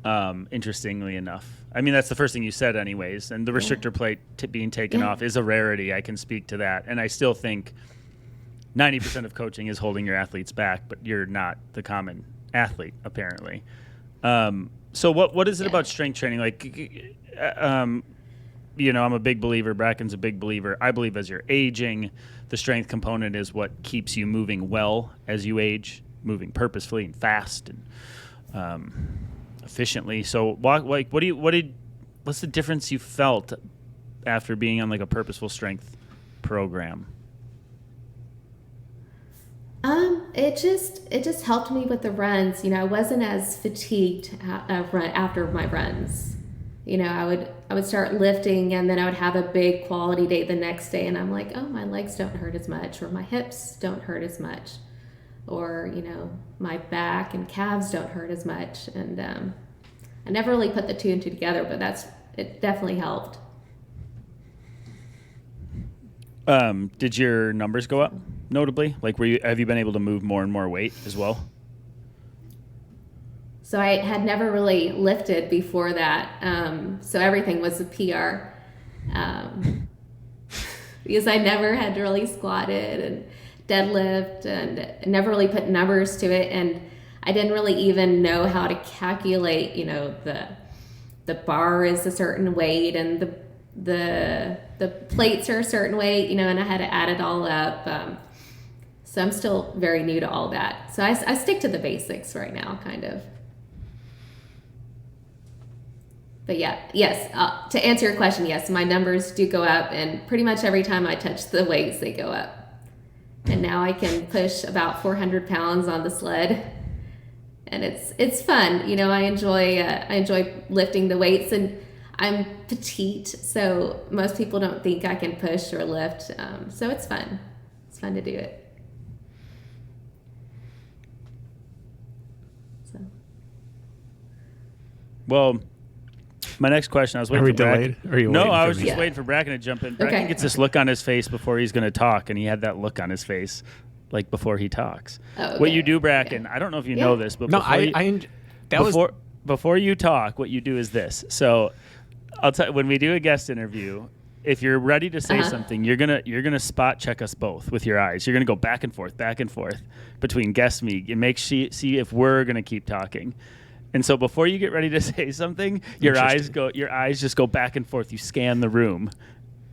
Interestingly enough. I mean, that's the first thing you said anyways, and the restrictor plate being taken off is a rarity. I can speak to that. And I still think 90% of coaching is holding your athletes back, but you're not the common athlete, apparently. So what is it about strength training? Like, I'm a big believer. Brakken's a big believer. I believe as you're aging, the strength component is what keeps you moving well as you age, moving purposefully and fast and efficiently. So what's the difference you felt after being on like a purposeful strength program? It just helped me with the runs. I wasn't as fatigued after my runs. I would start lifting, and then I would have a big quality day the next day, and I'm like, oh, my legs don't hurt as much, or my hips don't hurt as much, or my back and calves don't hurt as much. And I never really put the 2 and 2 together, but it definitely helped. Did your numbers go up notably? Like, have you been able to move more and more weight as well? So I had never really lifted before that. So everything was a PR. Because I never had really squatted and deadlift, and never really put numbers to it. And I didn't really even know how to calculate, the bar is a certain weight, and the plates are a certain weight, and I had to add it all up. So I'm still very new to all that. So I stick to the basics right now, kind of. But yes, to answer your question, yes, my numbers do go up, and pretty much every time I touch the weights, they go up. And now I can push about 400 pounds on the sled, and it's fun. I enjoy lifting the weights, and I'm petite, so most people don't think I can push or lift. So it's fun. It's fun to do it. So. Well, my next question, I was waiting for delayed? Brakken. Are you no, waiting I for was me? just waiting for Brakken to jump in. Brakken Okay. gets this look on his face before he's going to talk, and he had that look on his face like before he talks. Oh, okay. What you do, Brakken, I don't know if you know this, but No, before you talk, what you do is this. So I'll tell you, when we do a guest interview, if you're ready to say something, you're gonna spot check us both with your eyes. You're gonna go back and forth between guest me and see if we're gonna keep talking. And so before you get ready to say something, your eyes just go back and forth. You scan the room,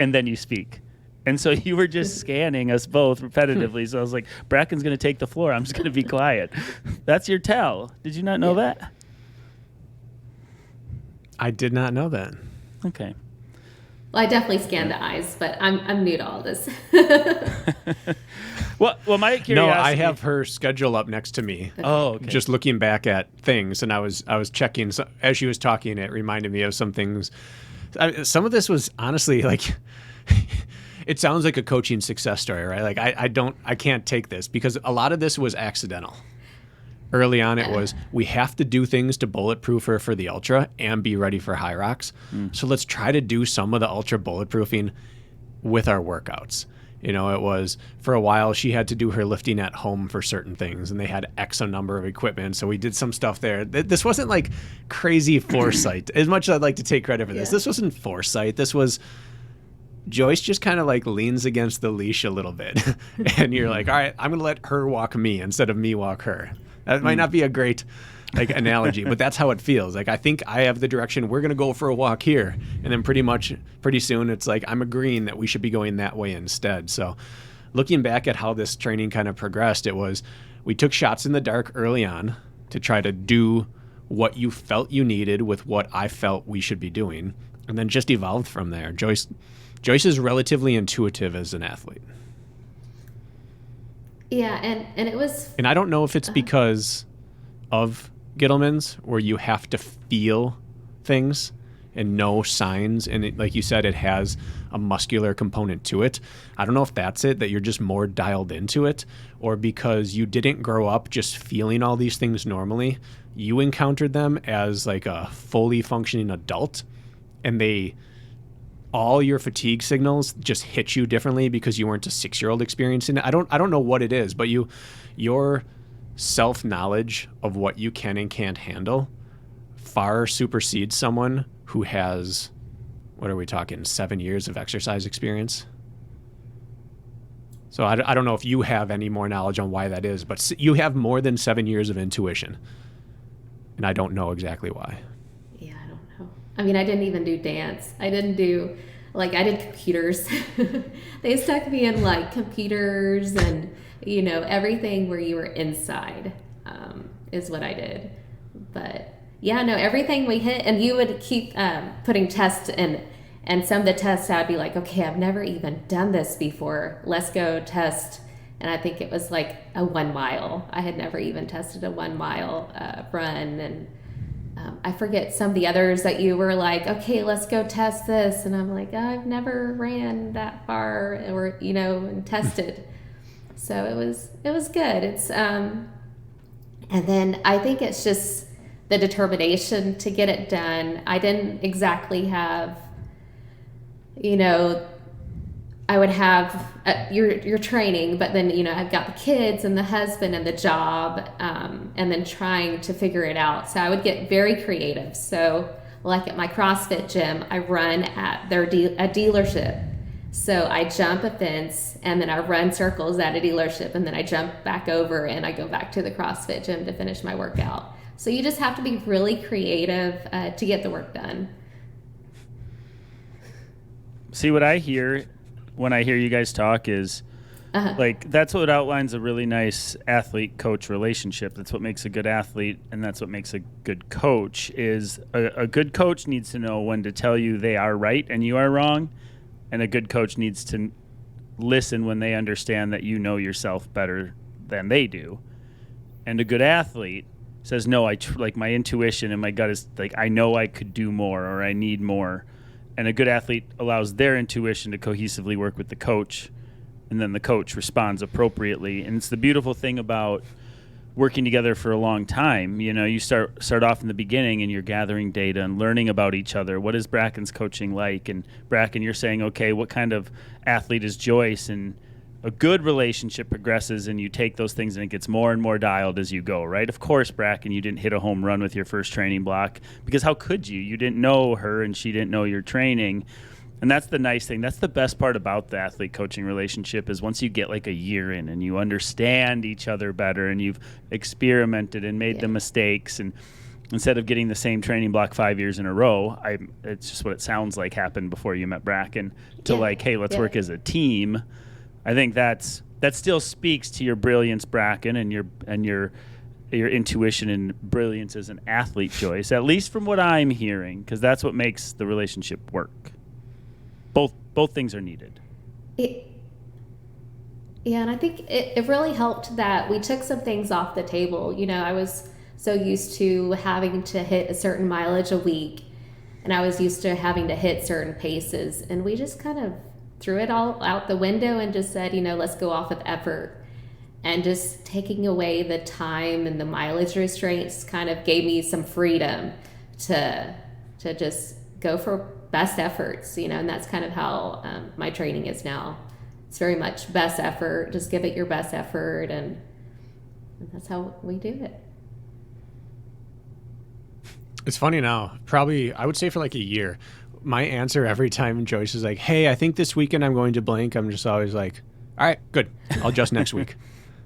and then you speak. And so you were just scanning us both repetitively. So I was like, Brakken's gonna take the floor. I'm just gonna be quiet. That's your tell. Did you not know that? I did not know that. Okay. Well, I definitely scanned the eyes, but I'm new to all this. Well, my curiosity. No, I have her schedule up next to me. Oh, okay. Just looking back at things, and I was checking. So, as she was talking, it reminded me of some things. Some of this was honestly like, it sounds like a coaching success story, right? Like I can't take this because a lot of this was accidental. Early on, it was, we have to do things to bulletproof her for the Ultra and be ready for Hyrox. So let's try to do some of the Ultra bulletproofing with our workouts. You know, it was, for a while, she had to do her lifting at home for certain things, and they had X a number of equipment. So we did some stuff there. This wasn't like crazy foresight. As much as I'd like to take credit for this, this wasn't foresight. This was, Joyce just kind of like leans against the leash a little bit. And you're like, all right, I'm going to let her walk me instead of me walk her. That might not be a great analogy, but that's how it feels. Like, I think I have the direction, we're going to go for a walk here. And then pretty soon it's like, I'm agreeing that we should be going that way instead. So looking back at how this training kind of progressed, it was, we took shots in the dark early on to try to do what you felt you needed with what I felt we should be doing. And then just evolved from there. Joyce is relatively intuitive as an athlete. Yeah, and it was... And I don't know if it's because of Gittleman's, where you have to feel things and know signs. And it, like you said, it has a muscular component to it. I don't know if that's it, that you're just more dialed into it, or because you didn't grow up just feeling all these things normally. You encountered them as like a fully functioning adult, and all your fatigue signals just hit you differently because you weren't a 6-year-old experiencing it. I don't know what it is, but your self-knowledge of what you can and can't handle far supersedes someone who has, what are we talking, 7 years of exercise experience? So I don't know if you have any more knowledge on why that is, but you have more than 7 years of intuition, and I don't know exactly why. Yeah, I don't know. I mean, I didn't even do dance. I did computers. They stuck me in like computers and, you know, everything where you were inside is what I did. But yeah, no, everything we hit, and you would keep putting tests in, and some of the tests I'd be like, okay, I've never even done this before. Let's go test. And I think it was like a 1 mile. I had never even tested a 1 mile run. And I forget some of the others that you were like, okay, let's go test this. And I'm like, I've never ran that far, or, you know, and tested. So it was good. It's, and then I think it's just the determination to get it done. I didn't exactly have, you know, I would have your training, but then, you know, I've got the kids and the husband and the job, and then trying to figure it out. So I would get very creative. So like at my CrossFit gym, I run at a dealership. So I jump a fence, and then I run circles at a dealership, and then I jump back over and I go back to the CrossFit gym to finish my workout. So you just have to be really creative to get the work done. See, what I hear when I hear you guys talk is like, that's what outlines a really nice athlete-coach relationship. That's what makes a good athlete, and that's what makes a good coach. Is a good coach needs to know when to tell you they are right and you are wrong, and a good coach needs to listen when they understand that you know yourself better than they do. And a good athlete says, no, like my intuition and my gut is like, I know I could do more, or I need more. And a good athlete allows their intuition to cohesively work with the coach, and then the coach responds appropriately. And it's the beautiful thing about working together for a long time. You know, you start off in the beginning, and you're gathering data and learning about each other. What is Brakken's coaching like? And Brakken, you're saying, okay, what kind of athlete is Joyce? And a good relationship progresses and you take those things and it gets more and more dialed as you go, right? Of course, Brakken, you didn't hit a home run with your first training block because how could you? You didn't know her and she didn't know your training. And that's the nice thing. That's the best part about the athlete coaching relationship is once you get like a year in and you understand each other better and you've experimented and made the mistakes, and instead of getting the same training block 5 years in a row, it's just what it sounds like happened before you met Brakken, to like, hey, let's work as a team. I think that still speaks to your brilliance, Brakken, and your intuition and brilliance as an athlete, Joyce, at least from what I'm hearing, because that's what makes the relationship work. Both things are needed. And I think it really helped that we took some things off the table. You know, I was so used to having to hit a certain mileage a week, and I was used to having to hit certain paces, and we just kind of threw it all out the window and just said, you know, let's go off of effort. And just taking away the time and the mileage restraints kind of gave me some freedom to just go for best efforts, you know, and that's kind of how my training is now. It's very much best effort, just give it your best effort, and that's how we do it. It's funny now, probably, I would say for like a year, my answer every time Joyce is like, hey, I think this weekend I'm going to blank, I'm just always like, all right, good, I'll adjust next week.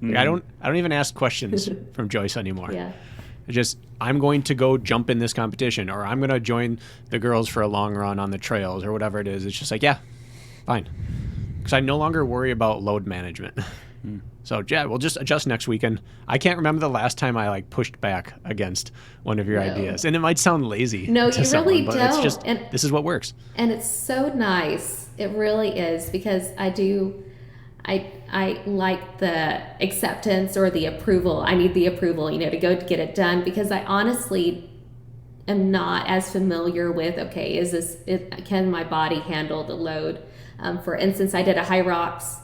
Like, I don't even ask questions from Joyce anymore. Yeah. Just, I'm going to go jump in this competition, or I'm going to join the girls for a long run on the trails, or whatever it is. It's just like, yeah, fine. Because I no longer worry about load management. So, yeah, we'll just adjust next weekend. I can't remember the last time I like pushed back against one of your ideas. And it might sound lazy. No, to you someone, really but don't. it's just, this is what works. And it's so nice. It really is, because I like the acceptance or the approval. I need the approval, you know, to go to get it done, because I honestly am not as familiar with, okay, can my body handle the load? For instance, I did a Hyrox,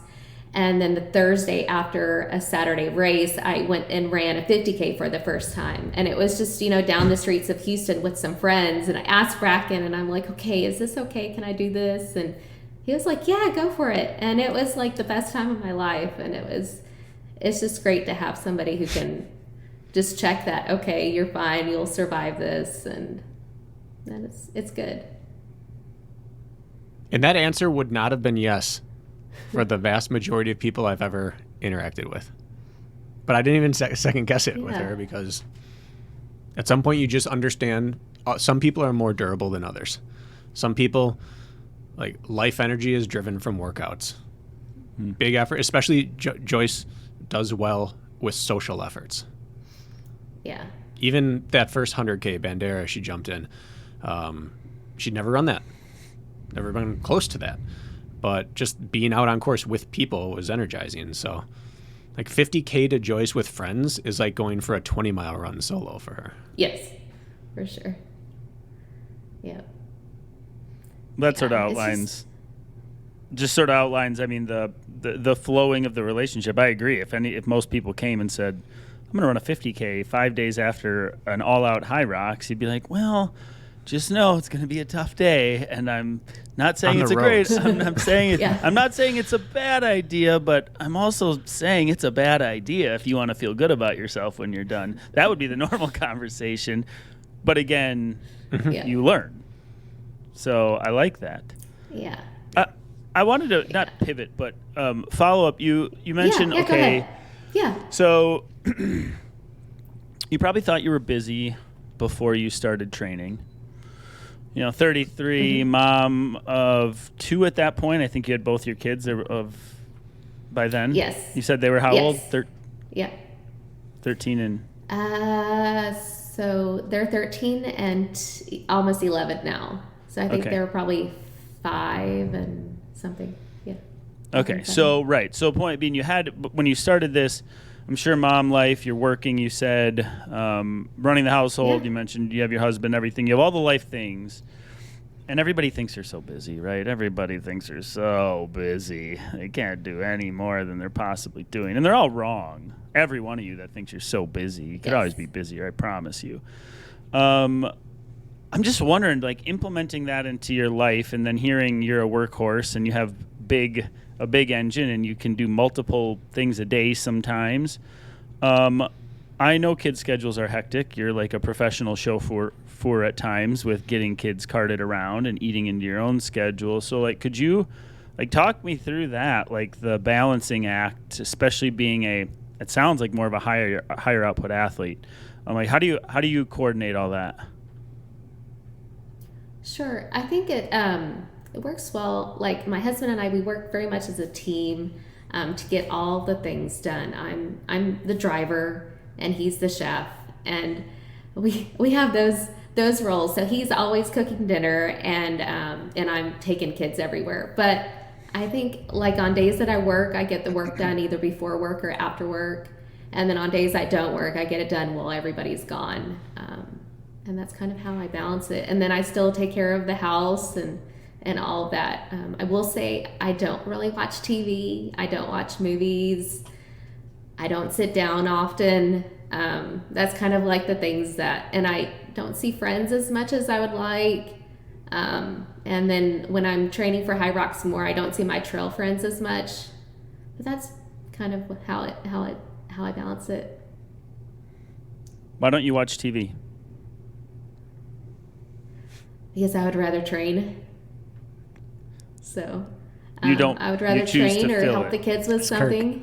and then the Thursday after a Saturday race, I went and ran a 50K for the first time. And it was just, you know, down the streets of Houston with some friends. And I asked Brakken, and I'm like, okay, is this okay? Can I do this? And he was like, yeah, go for it. And it was like the best time of my life. And it's just great to have somebody who can just check that, okay, you're fine, you'll survive this. And it's good. And that answer would not have been yes for the vast majority of people I've ever interacted with. But I didn't even second guess it with her, because at some point you just understand some people are more durable than others. Some people, like, life energy is driven from workouts. Big effort, especially Joyce does well with social efforts. Yeah. Even that first 100K Bandera she jumped in, she'd never run that. Never been close to that. But just being out on course with people was energizing. So, like, 50K to Joyce with friends is like going for a 20-mile run solo for her. Yes, for sure. Yeah. That sort of outlines, I mean, the flowing of the relationship. I agree. If most people came and said, I'm going to run a 50K 5 days after an all-out Hyrox, you'd be like, well, just know it's going to be a tough day. And I'm not saying it's a great, I'm saying I'm not saying it's a bad idea, but I'm also saying it's a bad idea if you want to feel good about yourself when you're done. That would be the normal conversation. But again, you learn. So I like that. Yeah. I wanted to not pivot, but follow up. You mentioned, go ahead. Yeah. So you probably thought you were busy before you started training. You know, 33, mom of 2 at that point. I think you had both your kids by then. Yes. You said they were how old? Yeah. 13 and. So they're 13 and almost 11 now. So I think they were probably 5 and something. Yeah. Okay. So, right. So point being, when you started this, I'm sure mom life, you're working, you said, running the household, you mentioned you have your husband, everything. You have all the life things. And everybody thinks they're so busy, right? Everybody thinks they're so busy. They can't do any more than they're possibly doing. And they're all wrong. Every one of you that thinks you're so busy. You could always be busier, I promise you. I'm just wondering, like, implementing that into your life and then hearing you're a workhorse and you have a big engine, and you can do multiple things a day sometimes. I know kids' schedules are hectic. You're like a professional chauffeur at times with getting kids carted around and eating into your own schedule. So like, could you like talk me through that, like the balancing act, especially being it sounds like more of a higher output athlete. Like, how do you coordinate all that? Sure. I think it works well. Like my husband and I, we work very much as a team to get all the things done. I'm the driver and he's the chef, and we have those roles. So he's always cooking dinner, and I'm taking kids everywhere. But I think like on days that I work, I get the work done either before work or after work, and then on days I don't work, I get it done while everybody's gone. And that's kind of how I balance it. And then I still take care of the house and all of that. I will say I don't really watch TV. I don't watch movies. I don't sit down often. That's kind of like the things that, and I don't see friends as much as I would like. And then when I'm training for Hyrox more, I don't see my trail friends as much. But that's kind of how I balance it. Why don't you watch TV? Because I would rather train. So you don't. I would rather train or help the kids with something.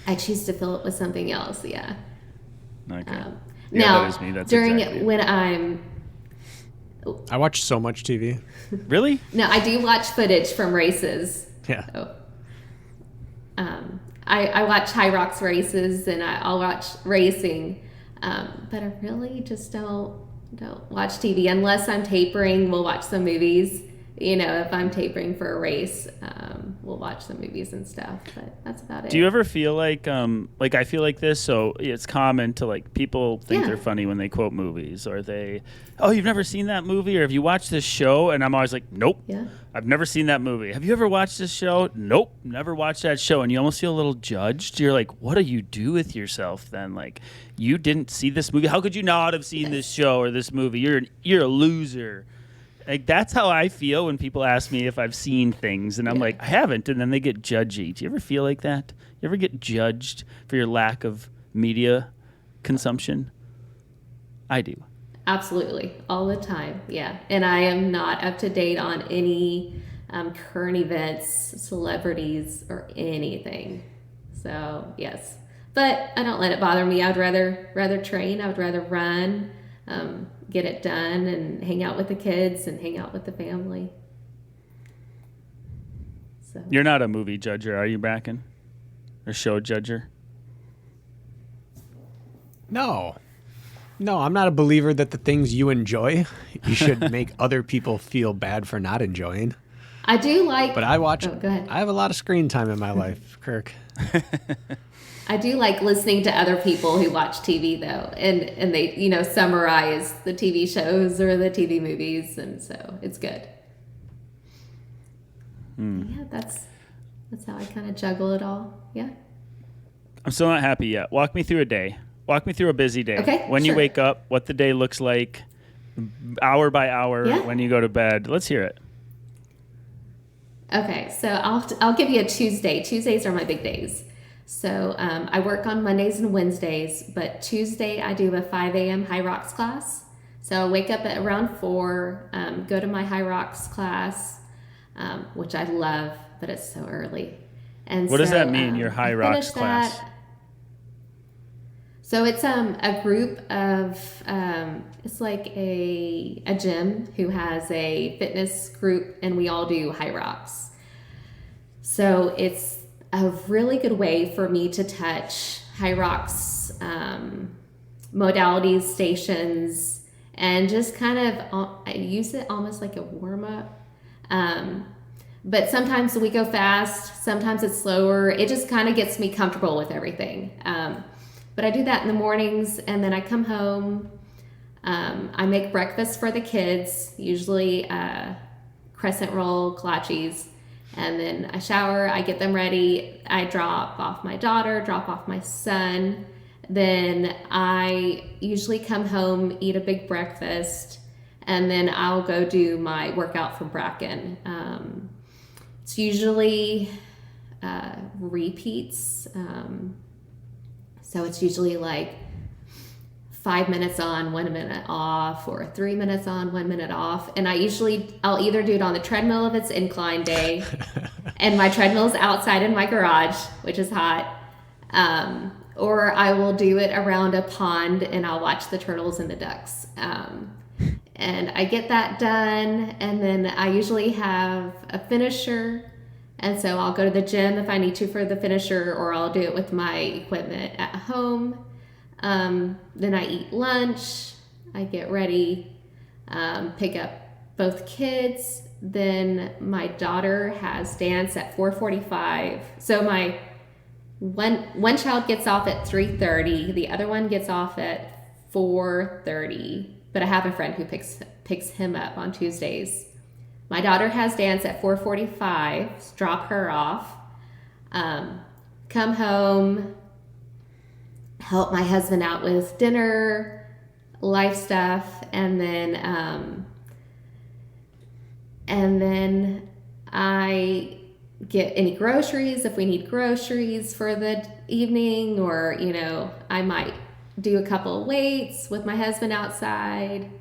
I choose to fill it with something else. Yeah. Okay. Now, that is me. That's during exactly when I'm. I watch so much TV. Really? No, I do watch footage from races. Yeah. So, I watch Hyrox races and I'll watch racing, but I really just don't watch TV unless I'm tapering. We'll watch some movies. You know, if I'm tapering for a race, we'll watch some movies and stuff. But that's about it. Do you ever feel like I feel like this? So it's common to like people think they're funny when they quote movies, or they, oh, you've never seen that movie, or have you watched this show? And I'm always like, nope, I've never seen that movie. Have you ever watched this show? Nope, never watched that show. And you almost feel a little judged. You're like, what do you do with yourself then? Like, you didn't see this movie. How could you not have seen this show or this movie? You're a loser. Like, that's how I feel when people ask me if I've seen things, and I'm like, I haven't, and then they get judgy. Do you ever feel like that? You ever get judged for your lack of media consumption? I do. Absolutely. All the time, yeah. And I am not up to date on any current events, celebrities, or anything. So, yes. But I don't let it bother me. I would rather train. I would rather run. Get it done and hang out with the kids and hang out with the family. So you're not a movie judger, are you, Brakken? Or show judger? No, I'm not a believer that the things you enjoy, you should make other people feel bad for not enjoying. I do like... But I watch... Oh, go ahead. I have a lot of screen time in my life, Kirk. I do like listening to other people who watch TV, though, and they, you know, summarize the TV shows or the TV movies, and so it's good. Yeah, that's how I kind of juggle it all. Yeah. I'm still not happy yet. Walk me through a day. Walk me through a busy day. Okay, when you wake up, what the day looks like, hour by hour, when you go to bed. Let's hear it. Okay, so I'll give you a Tuesday. Tuesdays are my big days. So I work on Mondays and Wednesdays, but Tuesday I do a 5 a.m. Hyrox class. So I wake up at around 4, go to my Hyrox class, which I love, but it's so early. And what does that mean, your Hyrox class? So it's a group of, it's like a gym who has a fitness group, and we all do Hyrox. So it's a really good way for me to touch Hyrox modalities, stations, and just kind of I use it almost like a warm-up. But sometimes we go fast, sometimes it's slower. It just kind of gets me comfortable with everything. But I do that in the mornings, and then I come home. I make breakfast for the kids, usually crescent roll, kolaches. And then I shower, I get them ready, I drop off my daughter, drop off my son. Then I usually come home, eat a big breakfast, and then I'll go do my workout for Brakken. It's usually repeats. So it's usually like 5 minutes on, 1 minute off, or 3 minutes on, 1 minute off. And I'll either do it on the treadmill if it's incline day, and my treadmill's outside in my garage, which is hot. Or I will do it around a pond and I'll watch the turtles and the ducks. And I get that done, and then I usually have a finisher. And so I'll go to the gym if I need to for the finisher, or I'll do it with my equipment at home. Then I eat lunch, I get ready, pick up both kids. Then my daughter has dance at 4:45. So my one child gets off at 3:30, the other one gets off at 4:30. But I have a friend who picks him up on Tuesdays. My daughter has dance at 4:45. Drop her off. Come home. Help my husband out with dinner, life stuff, and then I get any groceries if we need groceries for the evening, or I might do a couple of weights with my husband outside,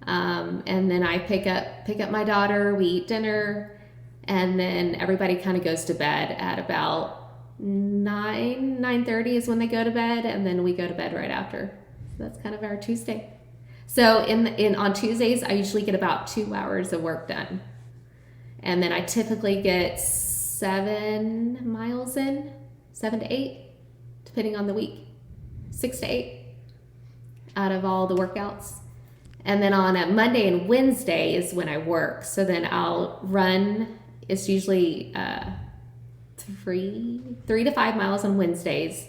and then I pick up my daughter. We eat dinner, and then everybody kind of goes to bed at about 9:30 is when they go to bed, and then we go to bed right after. So that's kind of our Tuesday. So on Tuesdays, I usually get about 2 hours of work done, and then I typically get 7 miles in, 7 to 8, depending on the week, 6 to 8 out of all the workouts. And then on a Monday and Wednesday is when I work. So then I'll run. It's usually 3 to 5 miles on Wednesdays.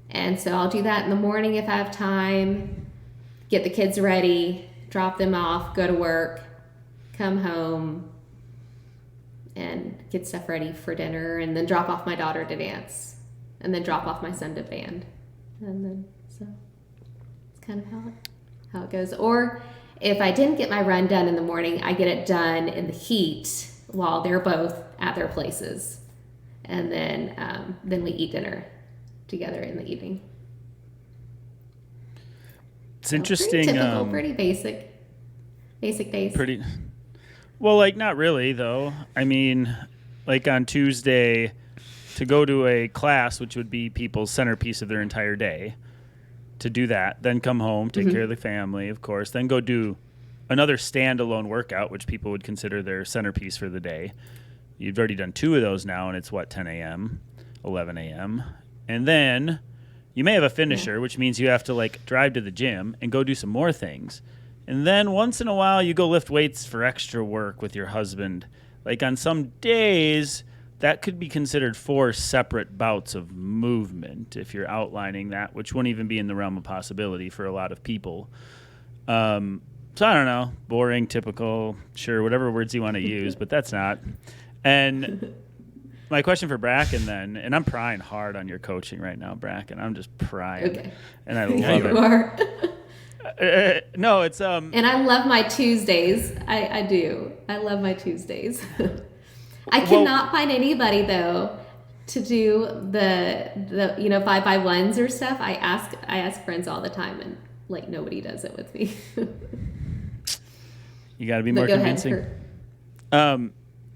And so I'll do that in the morning if I have time, get the kids ready, drop them off, go to work, come home, and get stuff ready for dinner, and then drop off my daughter to dance, and then drop off my son to band. And then, so it's kind of how it goes. Or if I didn't get my run done in the morning, I get it done in the heat while they're both at their places. And then we eat dinner together in the evening. It's interesting. Pretty typical, pretty basic days. Pretty well, like not really though. I mean, like on Tuesday, to go to a class, which would be people's centerpiece of their entire day, to do that, then come home, take care of the family, of course, then go do another standalone workout, which people would consider their centerpiece for the day. You've already done 2 of those now, and it's 10 a.m., 11 a.m. And then you may have a finisher, which means you have to like drive to the gym and go do some more things. And then once in a while you go lift weights for extra work with your husband. Like on some days, that could be considered 4 separate bouts of movement if you're outlining that, which wouldn't even be in the realm of possibility for a lot of people. So I don't know, boring, typical, sure, whatever words you want to use, but that's not. And my question for Brakken then, and I'm prying hard on your coaching right now, Brakken. I'm just prying. Okay. And I love it. You are. No, it's And I love my Tuesdays. I do. I love my Tuesdays. I cannot find anybody though to do the 5x1s or stuff. I ask friends all the time, and like nobody does it with me. You got to be more convincing.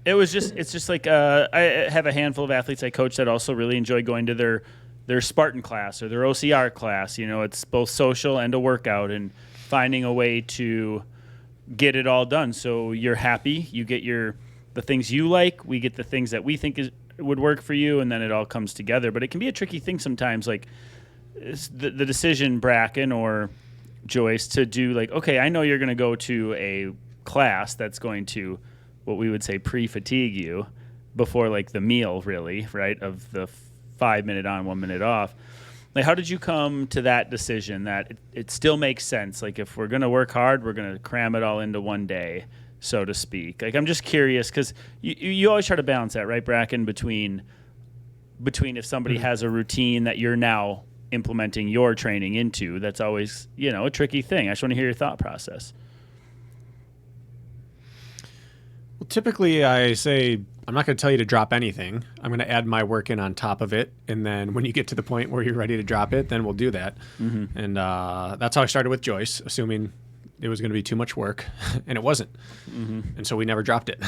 It's just like I have a handful of athletes I coach that also really enjoy going to their Spartan class or their OCR class. It's both social and a workout, and finding a way to get it all done. So you're happy, you get the things you like, we get the things that we think would work for you, and then it all comes together. But it can be a tricky thing sometimes, like the decision, Brakken or Joyce, to do like, okay, I know you're going to go to a class that's going to, what we would say, pre-fatigue you before like the meal, really, right, of the 5 minute on, 1 minute off. Like, how did you come to that decision that it still makes sense? Like, if we're going to work hard, we're going to cram it all into one day, so to speak. Like, I'm just curious, because you always try to balance that, right, Brakken, between if somebody has a routine that you're now implementing your training into. That's always, a tricky thing. I just want to hear your thought process. Well, Typically, I say, I'm not going to tell you to drop anything. I'm going to add my work in on top of it. And then when you get to the point where you're ready to drop it, then we'll do that. Mm-hmm. And that's how I started with Joyce, assuming it was going to be too much work. And it wasn't. Mm-hmm. And so we never dropped it.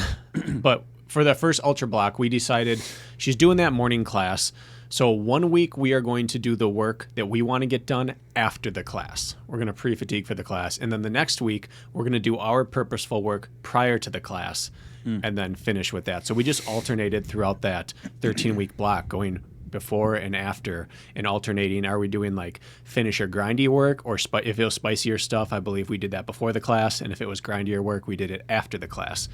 But for the first ultra block, we decided she's doing that morning class. So 1 week we are going to do the work that we want to get done after the class. We're going to pre-fatigue for the class. And then the next week, we're going to do our purposeful work prior to the class and then finish with that. So we just alternated throughout that 13-week block, going before and after and alternating. Are we doing like finish or grindy work, or if it was spicier stuff, I believe we did that before the class. And if it was grindier work, we did it after the class.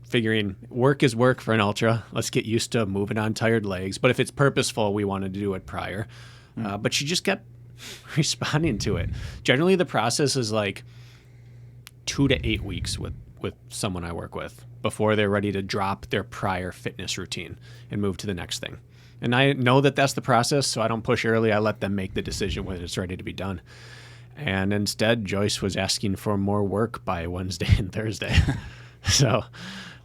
Figuring work is work for an ultra. Let's get used to moving on tired legs. But if it's purposeful, we wanted to do it prior. But she just kept responding to it. Generally, the process is like 2 to 8 weeks with someone I work with before they're ready to drop their prior fitness routine and move to the next thing. And I know that that's the process, so I don't push early. I let them make the decision when it's ready to be done. And instead, Joyce was asking for more work by Wednesday and Thursday. So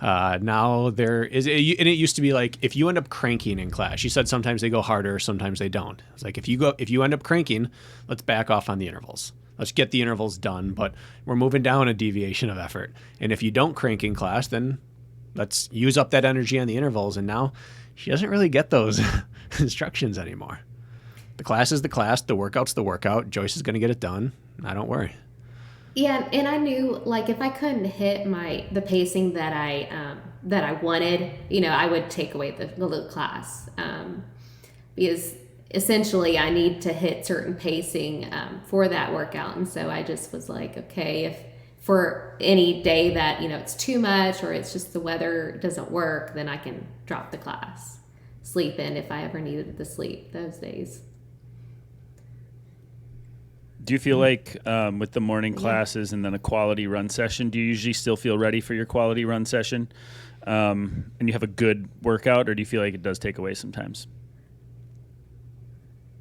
now there is, and it used to be like, if you end up cranking in class, she said sometimes they go harder, sometimes they don't. It's like, if you end up cranking, let's back off on the intervals. Let's get the intervals done, but we're moving down a deviation of effort. And if you don't crank in class, then let's use up that energy on the intervals. And now she doesn't really get those instructions anymore. The class is the class, the workout's the workout. Joyce is going to get it done. I don't worry. Yeah, and I knew, like, if I couldn't hit the pacing that I wanted, I would take away the class, because essentially I need to hit certain pacing for that workout. And so I just was like, okay, if for any day that it's too much, or it's just the weather doesn't work, then I can drop the class, sleep in if I ever needed to sleep those days. Do you feel like with the morning classes and then a quality run session, do you usually still feel ready for your quality run session and you have a good workout, or do you feel like it does take away sometimes?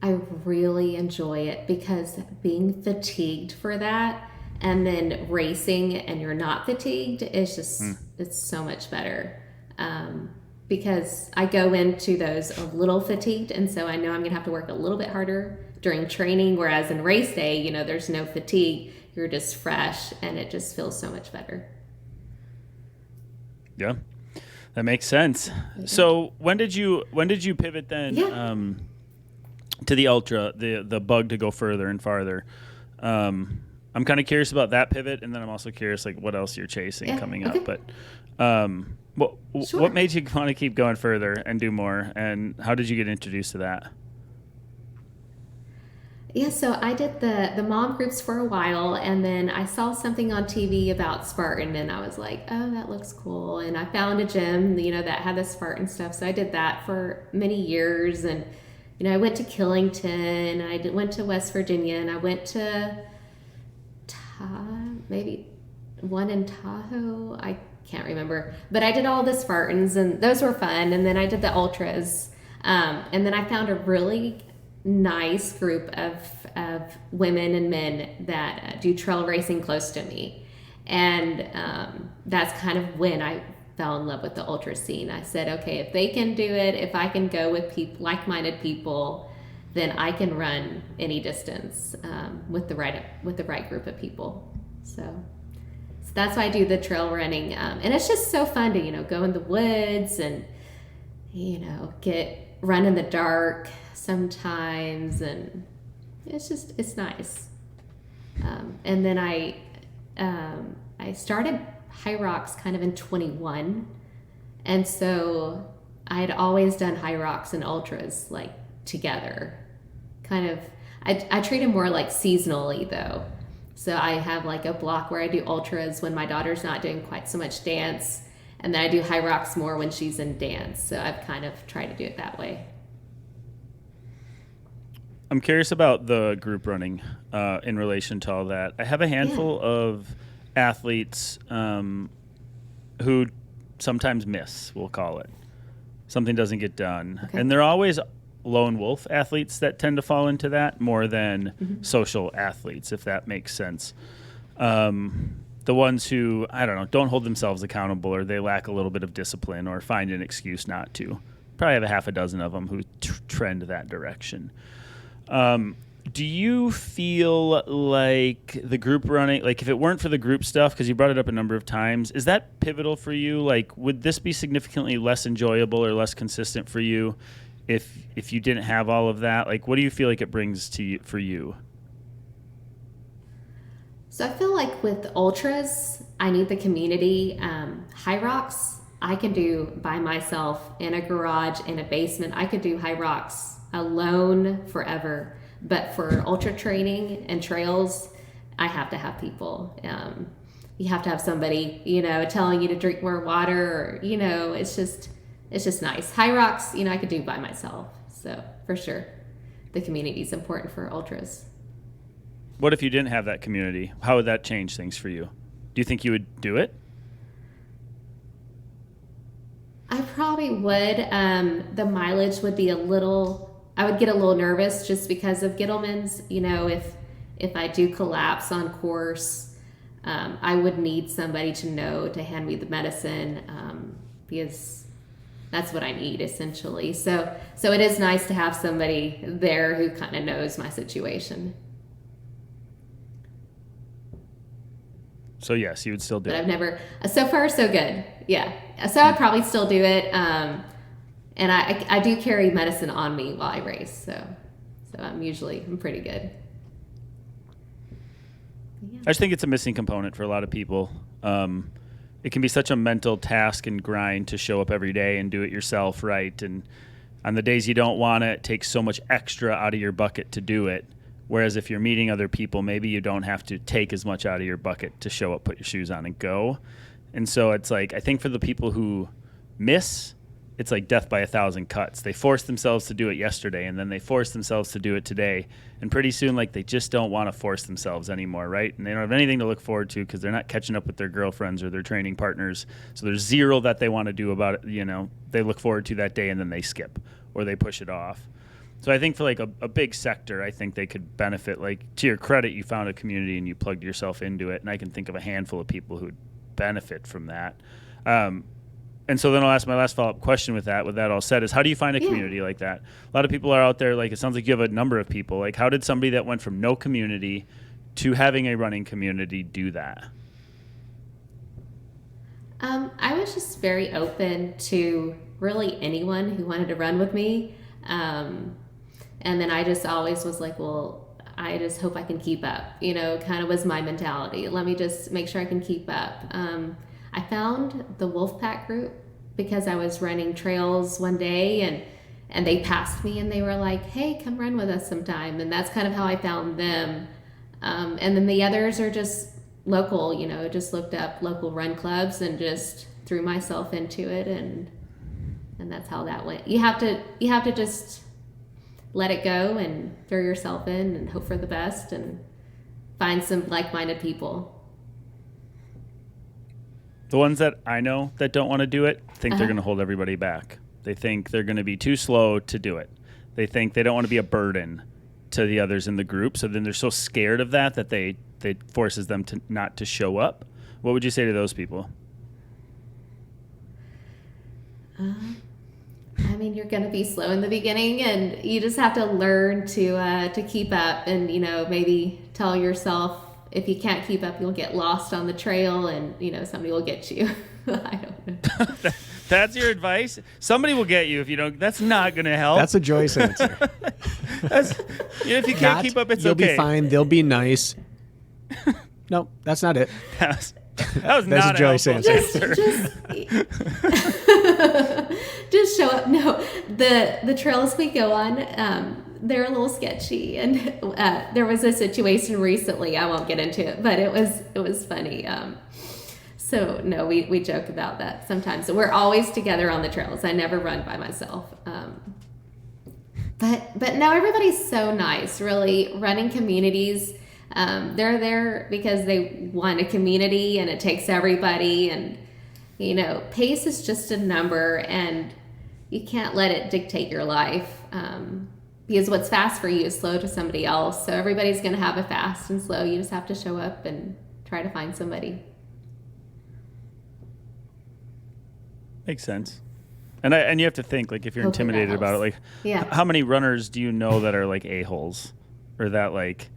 I really enjoy it, because being fatigued for that and then racing and you're not fatigued is just, it's so much better. Because I go into those a little fatigued, and so I know I'm going to have to work a little bit harder during training, whereas in race day, there's no fatigue. You're just fresh, and it just feels so much better. Yeah, that makes sense. So when did you pivot then to the ultra, the bug to go further and farther? I'm kind of curious about that pivot, and then I'm also curious like what else you're chasing coming up. But what made you want to keep going further and do more, and how did you get introduced to that? Yeah, so I did the mom groups for a while, and then I saw something on TV about Spartan, and I was like, oh, that looks cool. And I found a gym, that had the Spartan stuff. So I did that for many years. And, I went to Killington, I went to West Virginia, and I went to maybe one in Tahoe. I can't remember. But I did all the Spartans, and those were fun. And then I did the ultras. And then I found a really nice group of women and men that do trail racing close to me, and that's kind of when I fell in love with the ultra scene. I said, okay, if they can do it, if I can go with like-minded people, then I can run any distance with the right group of people. So that's why I do the trail running, and it's just so fun to go in the woods and run in the dark sometimes, and it's nice. And then I started Hyrox kind of in 21, and so I had always done Hyrox and ultras like together. Kind of, I treat them more like seasonally though. So I have like a block where I do ultras when my daughter's not doing quite so much dance, and then I do Hyrox more when she's in dance. So I've kind of tried to do it that way. I'm curious about the group running in relation to all that. I have a handful of athletes who sometimes miss, we'll call it. Something doesn't get done. Okay. And they're always lone wolf athletes that tend to fall into that more than social athletes, if that makes sense. The the ones who, I don't know, don't hold themselves accountable, or they lack a little bit of discipline or find an excuse not to. Probably have a half a dozen of them who trend that direction. Do you feel like the group running, like if it weren't for the group stuff, because you brought it up a number of times, is that pivotal for you? Like, would this be significantly less enjoyable or less consistent for you if you didn't have all of that? Like, what do you feel like it brings to you, for you? So I feel like with ultras, I need the community. Hyrox, I can do by myself in a garage, in a basement. I could do Hyrox alone forever. But for ultra training and trails, I have to have people. You have to have somebody, telling you to drink more water, or, it's just nice. Hyrox, I could do by myself. So for sure, the community is important for ultras. What if you didn't have that community? How would that change things for you? Do you think you would do it? I probably would. The mileage would be I would get a little nervous just because of Gittleman's. If I do collapse on course, I would need somebody to know to hand me the medicine, because that's what I need essentially. So it is nice to have somebody there who kind of knows my situation. So yes, you would still do it. But I've never, so far so good. Yeah. So I'd probably still do it. And I do carry medicine on me while I race, so I'm pretty good. Yeah. I just think it's a missing component for a lot of people. It can be such a mental task and grind to show up every day and do it yourself, right? And on the days you don't want it takes so much extra out of your bucket to do it. Whereas if you're meeting other people, maybe you don't have to take as much out of your bucket to show up, put your shoes on, and go. And so it's like, I think for the people who miss, it's like death by 1,000 cuts. They forced themselves to do it yesterday, and then they forced themselves to do it today. And pretty soon, like, they just don't want to force themselves anymore, right? And they don't have anything to look forward to because they're not catching up with their girlfriends or their training partners. So there's zero that they want to do about it. They look forward to that day, and then they skip or they push it off. So I think for like a big sector, I think they could benefit. Like, to your credit, you found a community and you plugged yourself into it. And I can think of a handful of people who would benefit from that. And so then I'll ask my last follow-up question with that all said, is how do you find a community like that? A lot of people are out there, like, it sounds like you have a number of people. Like, how did somebody that went from no community to having a running community do that? I was just very open to really anyone who wanted to run with me. And then I just always was like, well, I just hope I can keep up, kind of was my mentality. Let me just make sure I can keep up. I found the Wolfpack group because I was running trails one day and they passed me and they were like, hey, come run with us sometime. And that's kind of how I found them. And then the others are just local, just looked up local run clubs and just threw myself into it. And that's how that went. You have to just let it go and throw yourself in and hope for the best and find some like-minded people. The ones that I know that don't want to do it think they're going to hold everybody back. They think they're going to be too slow to do it. They think they don't want to be a burden to the others in the group. So then they're so scared of that they forces them to not to show up. What would you say to those people? I mean, you're going to be slow in the beginning, and you just have to learn to keep up, and maybe tell yourself if you can't keep up, you'll get lost on the trail, and somebody will get you. I don't know. That's your advice? Somebody will get you if you don't. That's not going to help. That's a Joyce answer. If you can't keep up, it's you'll okay. You'll be fine. They'll be nice. No, that's not it. That was That's not a Joyce answer. Just show up. No, the trails we go on, they're a little sketchy, and there was a situation recently. I won't get into it, but it was funny. So no, we joke about that sometimes. So we're always together on the trails. I never run by myself. But no, everybody's so nice. Really, running communities. They're there because they want a community, and it takes everybody. And pace is just a number, and you can't let it dictate your life. Because what's fast for you is slow to somebody else. So everybody's going to have a fast and slow. You just have to show up and try to find somebody. Makes sense. And you have to think, like, if you're Hopefully that intimidated about it, helps. like, Yeah. how many runners do you know that are like a-holes, or that like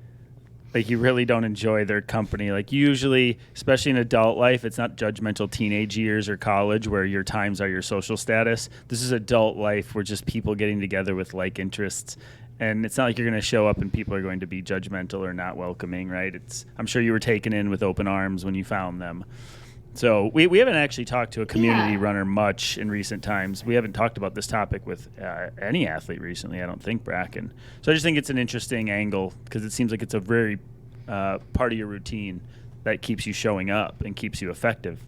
you really don't enjoy their company? Like, usually, especially in adult life, it's not judgmental teenage years or college where your times are your social status. This is adult life where just people getting together with like interests. And it's not like you're going to show up and people are going to be judgmental or not welcoming, right? I'm sure you were taken in with open arms when you found them. So we haven't actually talked to a community runner much in recent times. We haven't talked about this topic with any athlete recently, I don't think, Brakken. So I just think it's an interesting angle because it seems like it's a very part of your routine that keeps you showing up and keeps you effective,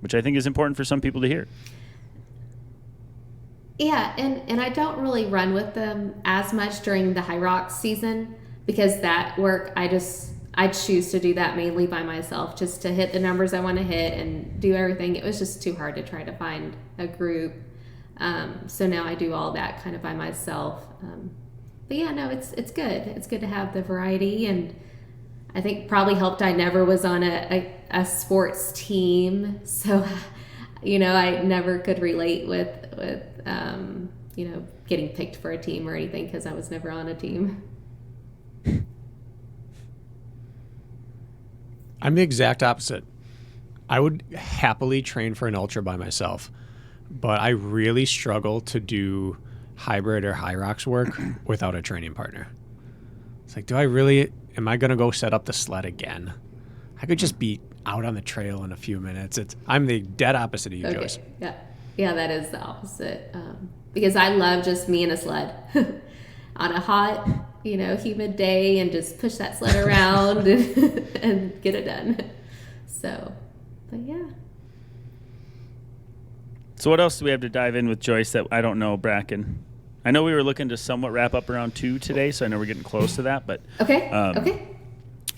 which I think is important for some people to hear. Yeah, and I don't really run with them as much during the Hyrox season because that work, I choose to do that mainly by myself just to hit the numbers I want to hit and do everything. It was just too hard to try to find a group. So now I do all that kind of by myself. But yeah, no, it's good. It's good to have the variety, and I think probably helped I never was on a sports team. So, I never could relate with getting picked for a team or anything because I was never on a team. I'm the exact opposite. I would happily train for an ultra by myself, but I really struggle to do hybrid or Hyrox work without a training partner. It's like, am I going to go set up the sled again? I could just be out on the trail in a few minutes. I'm the dead opposite of you, Joyce. Yeah, that is the opposite. Because I love just me and a sled on a hot, humid day and just push that sled around and get it done. So, but yeah. So what else do we have to dive in with Joyce that I don't know, Brakken? I know we were looking to somewhat wrap up around 2 today, so I know we're getting close to that. But okay.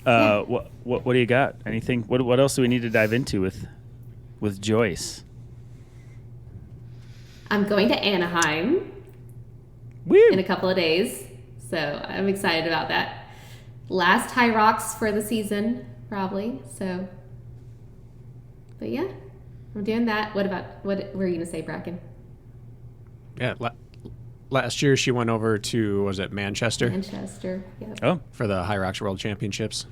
What do you got? Anything? What else do we need to dive into with Joyce? I'm going to Anaheim Woo! in a couple of days, so I'm excited about that. Last Hyrox for the season, probably. So, but yeah, I'm doing that. What were you gonna say, Brakken? Yeah, last year she went over to, was it Manchester? Manchester, yeah. Oh, for the Hyrox World Championships.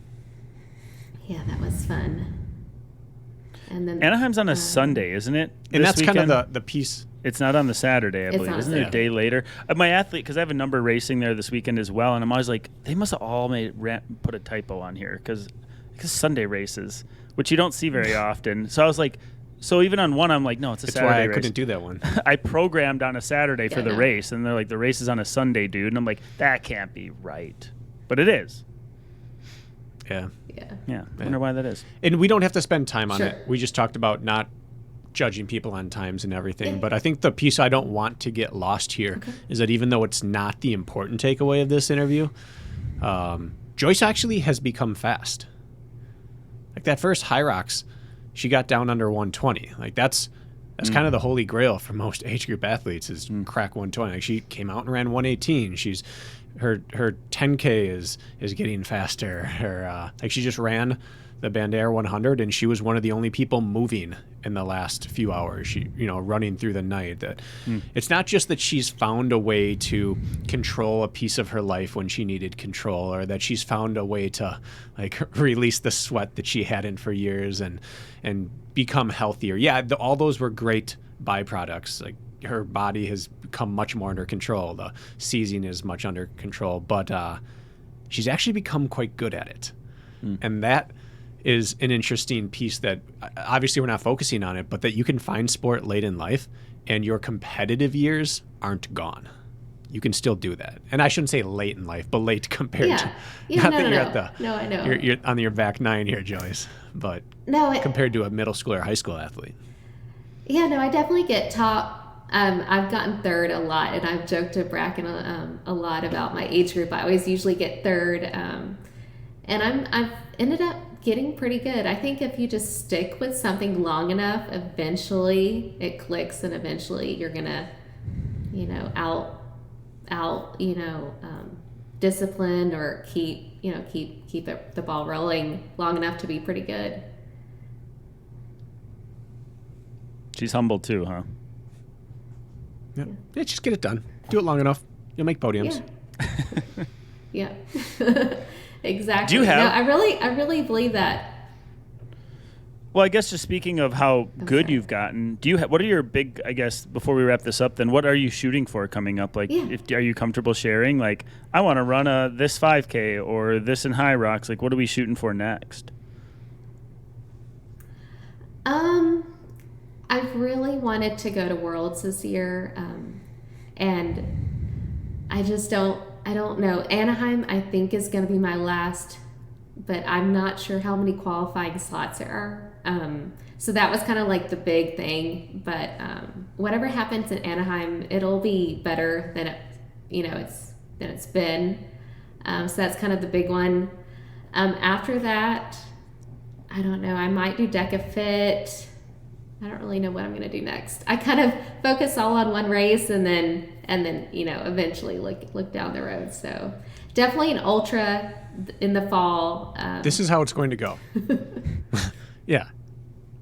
Yeah, that was fun. And then Anaheim's on a Sunday, isn't it? And that's weekend? kind of the piece. It's not on the Saturday, I believe. Isn't it a day later? My athlete, because I have a number racing there this weekend as well, and I'm always like, they must have all put a typo on here because Sunday races, which you don't see very often. So I was like, so even on one, I'm like, no, it's a Saturday race. That's why I couldn't do that one. I programmed on a Saturday for the race, and they're like, the race is on a Sunday, dude. And I'm like, that can't be right. But it is. Yeah. I wonder why that is. And we don't have to spend time on it. We just talked about not judging people on times and everything. But I think the piece I don't want to get lost here is that even though it's not the important takeaway of this interview, Joyce actually has become fast. Like that first Hyrox, she got down under 120. Like that's kind of the holy grail for most age group athletes is crack 120. Like she came out and ran 118. Her 10K is getting faster. Like she just ran the Bandair 100, and she was one of the only people moving in the last few hours. She, running through the night. That it's not just that she's found a way to control a piece of her life when she needed control, or that she's found a way to like release the sweat that she hadn't for years and become healthier. Yeah, all those were great byproducts. Like her body has become much more under control. The seizing is much under control, but she's actually become quite good at it, and that is an interesting piece that obviously we're not focusing on it, but that you can find sport late in life and your competitive years aren't gone. You can still do that. And I shouldn't say late in life, but late compared to, I know. You're on your back nine here, Joyce, but compared to a middle school or high school athlete. Yeah, no, I definitely get top. I've gotten third a lot, and I've joked to Brakken a lot about my age group. I always usually get third, and I've ended up getting pretty good. I think if you just stick with something long enough, eventually it clicks, and eventually you're gonna, out discipline or keep the ball rolling long enough to be pretty good. She's humble too, huh? Yeah, just get it done. Do it long enough. You'll make podiums. Yeah. Yeah. Exactly. Do you have? No, I really believe that. Well, I guess just speaking of how good you've gotten, what are your big, I guess, before we wrap this up, then what are you shooting for coming up? Like, are you comfortable sharing? Like, I want to run this 5K or this in Hyrox. Like, what are we shooting for next? I've really wanted to go to Worlds this year, and I don't know. Anaheim, I think, is going to be my last, but I'm not sure how many qualifying slots there are. So that was kind of like the big thing, but whatever happens in Anaheim, it'll be better than it's been. So that's kind of the big one. After that, I don't know. I might do Deca Fit. I don't really know what I'm going to do next. I kind of focus all on one race and then eventually look down the road. So definitely an ultra in the fall. This is how it's going to go. Yeah.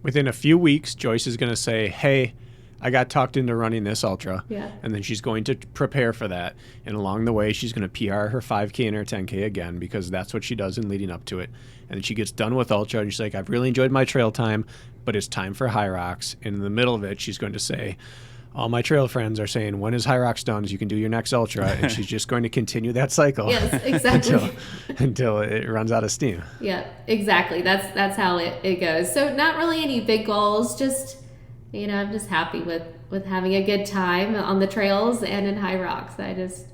Within a few weeks, Joyce is going to say, hey, I got talked into running this ultra. Yeah. And then she's going to prepare for that. And along the way, she's going to PR her 5K and her 10K again, because that's what she does in leading up to it. And then she gets done with ultra and she's like, I've really enjoyed my trail time, but it's time for Hyrox. And in the middle of it, she's going to say, all my trail friends are saying, when is Hyrox done? So you can do your next ultra. And she's just going to continue that cycle. Yes, exactly. until it runs out of steam. Yeah, exactly. That's how it goes. So not really any big goals. Just, I'm just happy with having a good time on the trails and in Hyrox. I just,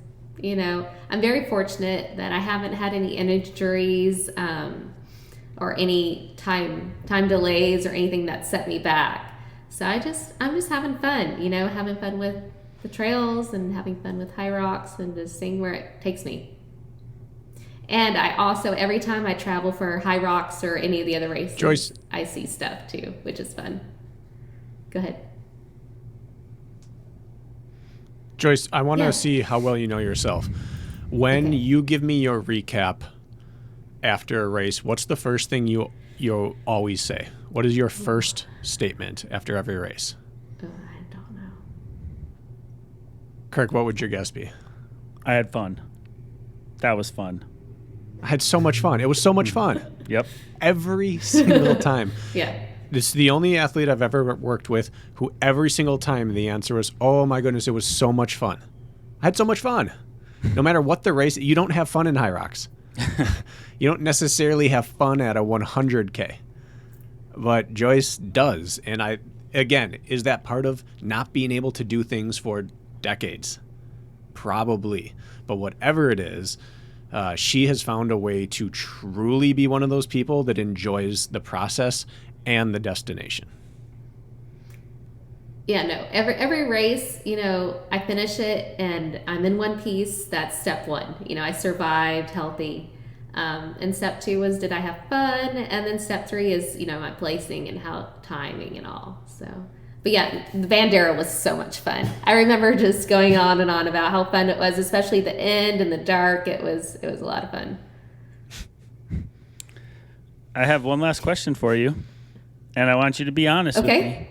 I'm very fortunate that I haven't had any injuries or any time delays or anything that set me back. So I'm just having fun, having fun with the trails and having fun with Hyrox and just seeing where it takes me. And I also, every time I travel for Hyrox or any of the other races, Joyce, I see stuff too, which is fun. Go ahead. Joyce, I want to see how well you know yourself. When you give me your recap after a race, what's the first thing you always say? What is your first statement after every race? I don't know. Kirk, what would your guess be? I had fun. That was fun. I had so much fun. It was so much fun. Yep. Every single time. Yeah. This is the only athlete I've ever worked with who every single time the answer was, oh my goodness, it was so much fun. I had so much fun. No matter what the race, you don't have fun in Hyrox. You don't necessarily have fun at a 100K. But Joyce does. And again, is that part of not being able to do things for decades? Probably. But whatever it is, she has found a way to truly be one of those people that enjoys the process and the destination. Yeah, no, every race, I finish it and I'm in one piece. That's step one. I survived healthy. And step two was, did I have fun? And then step three is, my placing and how timing and all. So, but yeah, the Bandera was so much fun. I remember just going on and on about how fun it was, especially the end and the dark. It was a lot of fun. I have one last question for you, and I want you to be honest with me.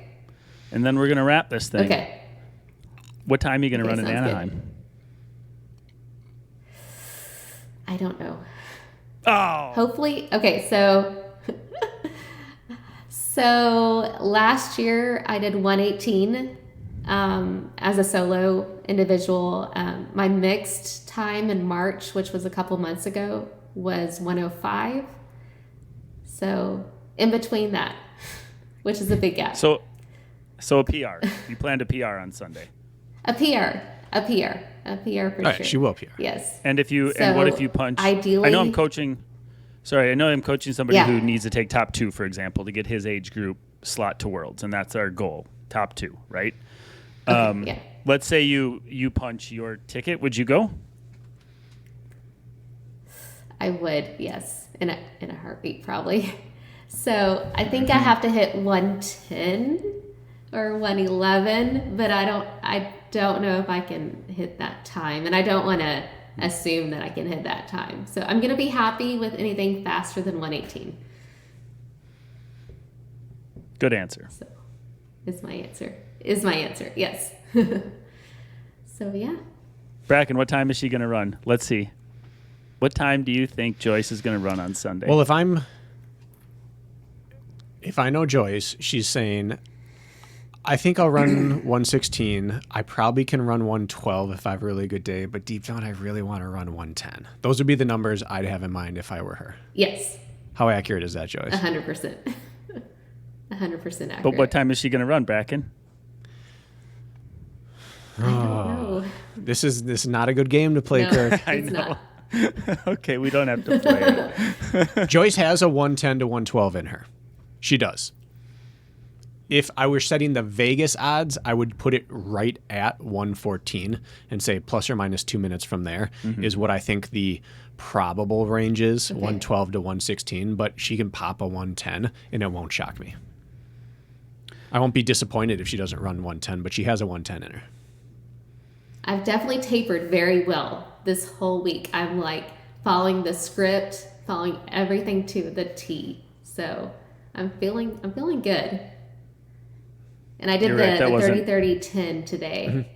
And then we're going to wrap this thing. Okay. What time are you going to run in Anaheim? Good. I don't know. Oh. Hopefully. Okay, so last year I did 118 as a solo individual. My mixed time in March, which was a couple months ago, was 105. So in between that, which is a big gap. So a PR. You planned a PR on Sunday. A PR for sure. She will PR. Yes. And what if you punch? Ideally, I know I'm coaching somebody who needs to take top 2, for example, to get his age group slot to Worlds, and that's our goal, top 2, right? Yeah. Let's say you punch your ticket. Would you go? I would, yes, in a heartbeat probably. So I think I have to hit 110 or 111, but I don't know if I can hit that time, and I don't want to assume that I can hit that time. So I'm going to be happy with anything faster than 118. Good answer. So is my answer. Yes. So yeah. Brakken, what time is she going to run? Let's see. What time do you think Joyce is going to run on Sunday? Well, if I know Joyce, she's saying, I think I'll run 116. I probably can run 112 if I have a really good day, but deep down, I really want to run 110. Those would be the numbers I'd have in mind if I were her. Yes. How accurate is that, Joyce? 100%. 100% accurate. But what time is she going to run, Brakken? I don't know. This is not a good game to play, No, Kirk. it's not. Okay, we don't have to play it. Joyce has a 110 to 112 in her. She does. If I were setting the Vegas odds, I would put it right at 114 and say plus or minus 2 minutes from there is what I think the probable range is, 112 to 116. But she can pop a 110 and it won't shock me. I won't be disappointed if she doesn't run 110, but she has a 110 in her. I've definitely tapered very well this whole week. I'm like following the script, following everything to the T. So I'm feeling good. And I did the 30-30-10 today.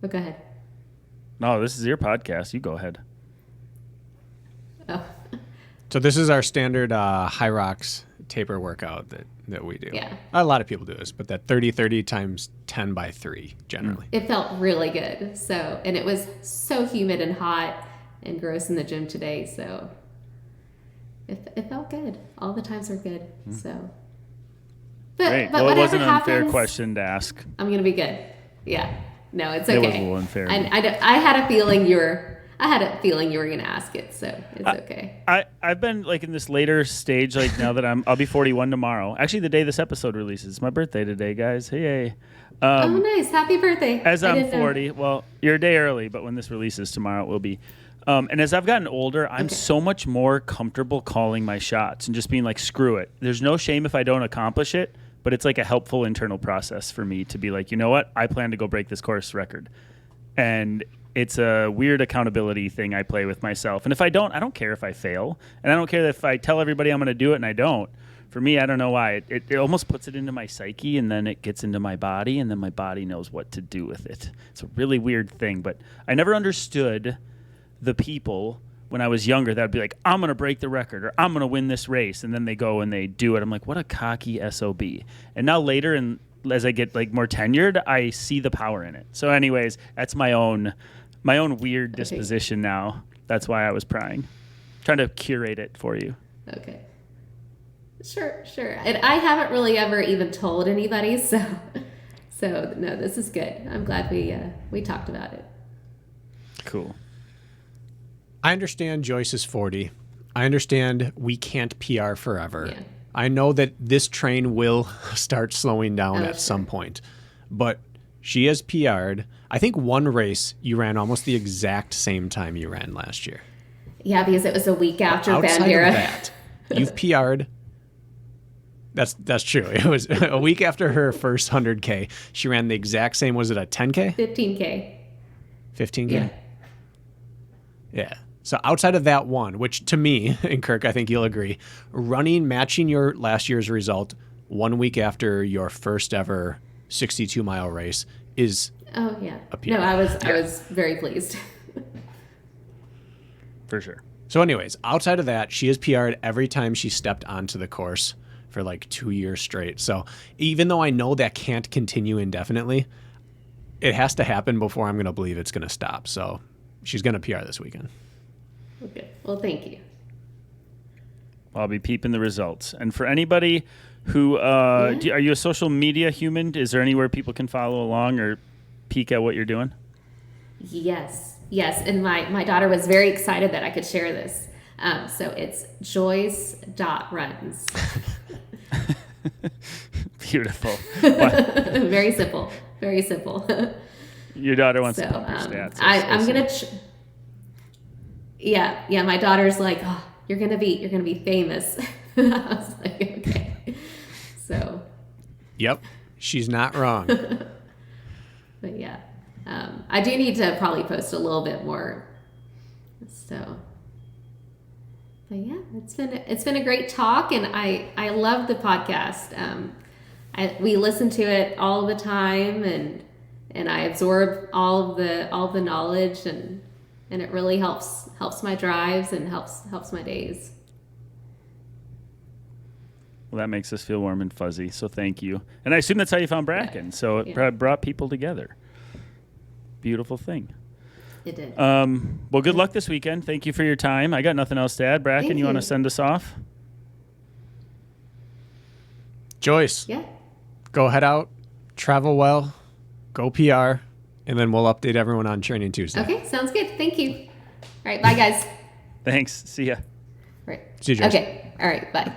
But go ahead. No, this is your podcast. You go ahead. Oh. So this is our standard Hyrox taper workout that we do. Yeah. A lot of people do this, but that 30-30 times 10 by 3 generally. It felt really good. So, and it was so humid and hot and gross in the gym today. So it felt good. All the times were good. So. Great. But Well, it wasn't an unfair happens, question to ask. I'm gonna be good. Yeah. No, it's okay. It was a little unfair. I had a feeling you were gonna ask it, so it's okay. I've been like in this later stage, like now that I'll be 41 tomorrow. Actually, the day this episode releases, it's my birthday today, guys. Hey. Oh, nice! Happy birthday! As I'm 40, well, you're a day early, but when this releases tomorrow, it will be. And as I've gotten older, I'm so much more comfortable calling my shots and just being like, screw it. There's no shame if I don't accomplish it. But it's like a helpful internal process for me to be like, you know what? I plan to go break this course record. And it's a weird accountability thing I play with myself. And if I don't care if I fail. And I don't care if I tell everybody I'm going to do it and I don't. For me, I don't know why. It almost puts it into my psyche and then it gets into my body and then my body knows what to do with it. It's a really weird thing. But I never understood the people when I was younger that would be like, I'm going to break the record or I'm going to win this race. And then they go and they do it. I'm like, what a cocky SOB. And now later, and as I get like more tenured, I see the power in it. So anyways, that's my own weird disposition now. That's why I was trying to curate it for you. Okay. Sure. And I haven't really ever even told anybody. So no, this is good. I'm glad we talked about it. Cool. I understand Joyce is 40. I understand we can't PR forever. Yeah. I know that this train will start slowing down at some point. But she has PR'd. I think one race you ran almost the exact same time you ran last year. Yeah, because it was a week after Outside Bandera. of that, you've PR'd. That's true. It was a week after her first 100K. She ran the exact same. Was it a 10K? 15K. 15K? Yeah. Yeah. So outside of that one, which to me, and Kirk, I think you'll agree, matching your last year's result 1 week after your first ever 62-mile race is Oh yeah. a PR. No, I was very pleased. For sure. So anyways, outside of that, she has PR'd every time she stepped onto the course for like 2 years straight. So even though I know that can't continue indefinitely, it has to happen before I'm going to believe it's going to stop. So she's going to PR this weekend. Okay. Well, thank you. I'll be peeping the results. And for anybody who, are you a social media human? Is there anywhere people can follow along or peek at what you're doing? Yes. And my daughter was very excited that I could share this. So it's Joyce.runs. Beautiful. Very simple. Your daughter wants So to pump your stats. I'm gonna. Yeah. My daughter's like, oh, you're gonna be famous. I was like, okay. So. Yep, she's not wrong. But yeah, I do need to probably post a little bit more. So. But yeah, it's been a great talk, and I love the podcast. we listen to it all the time, and I absorb all the knowledge, and it really helps my drives and helps my days. Well, that makes us feel warm and fuzzy, so thank you. And I assume that's how you found Brakken, so it brought people together. Beautiful thing. It did. Well, good luck this weekend. Thank you for your time. I got nothing else to add. Brakken, you want to send us off? Joyce. Yeah. Go head out, travel well, go PR, and then we'll update everyone on Training Tuesday. Okay, sounds good. Thank you. All right, bye, guys. Thanks. See ya. Right. See you, Joyce. Okay. All right, bye.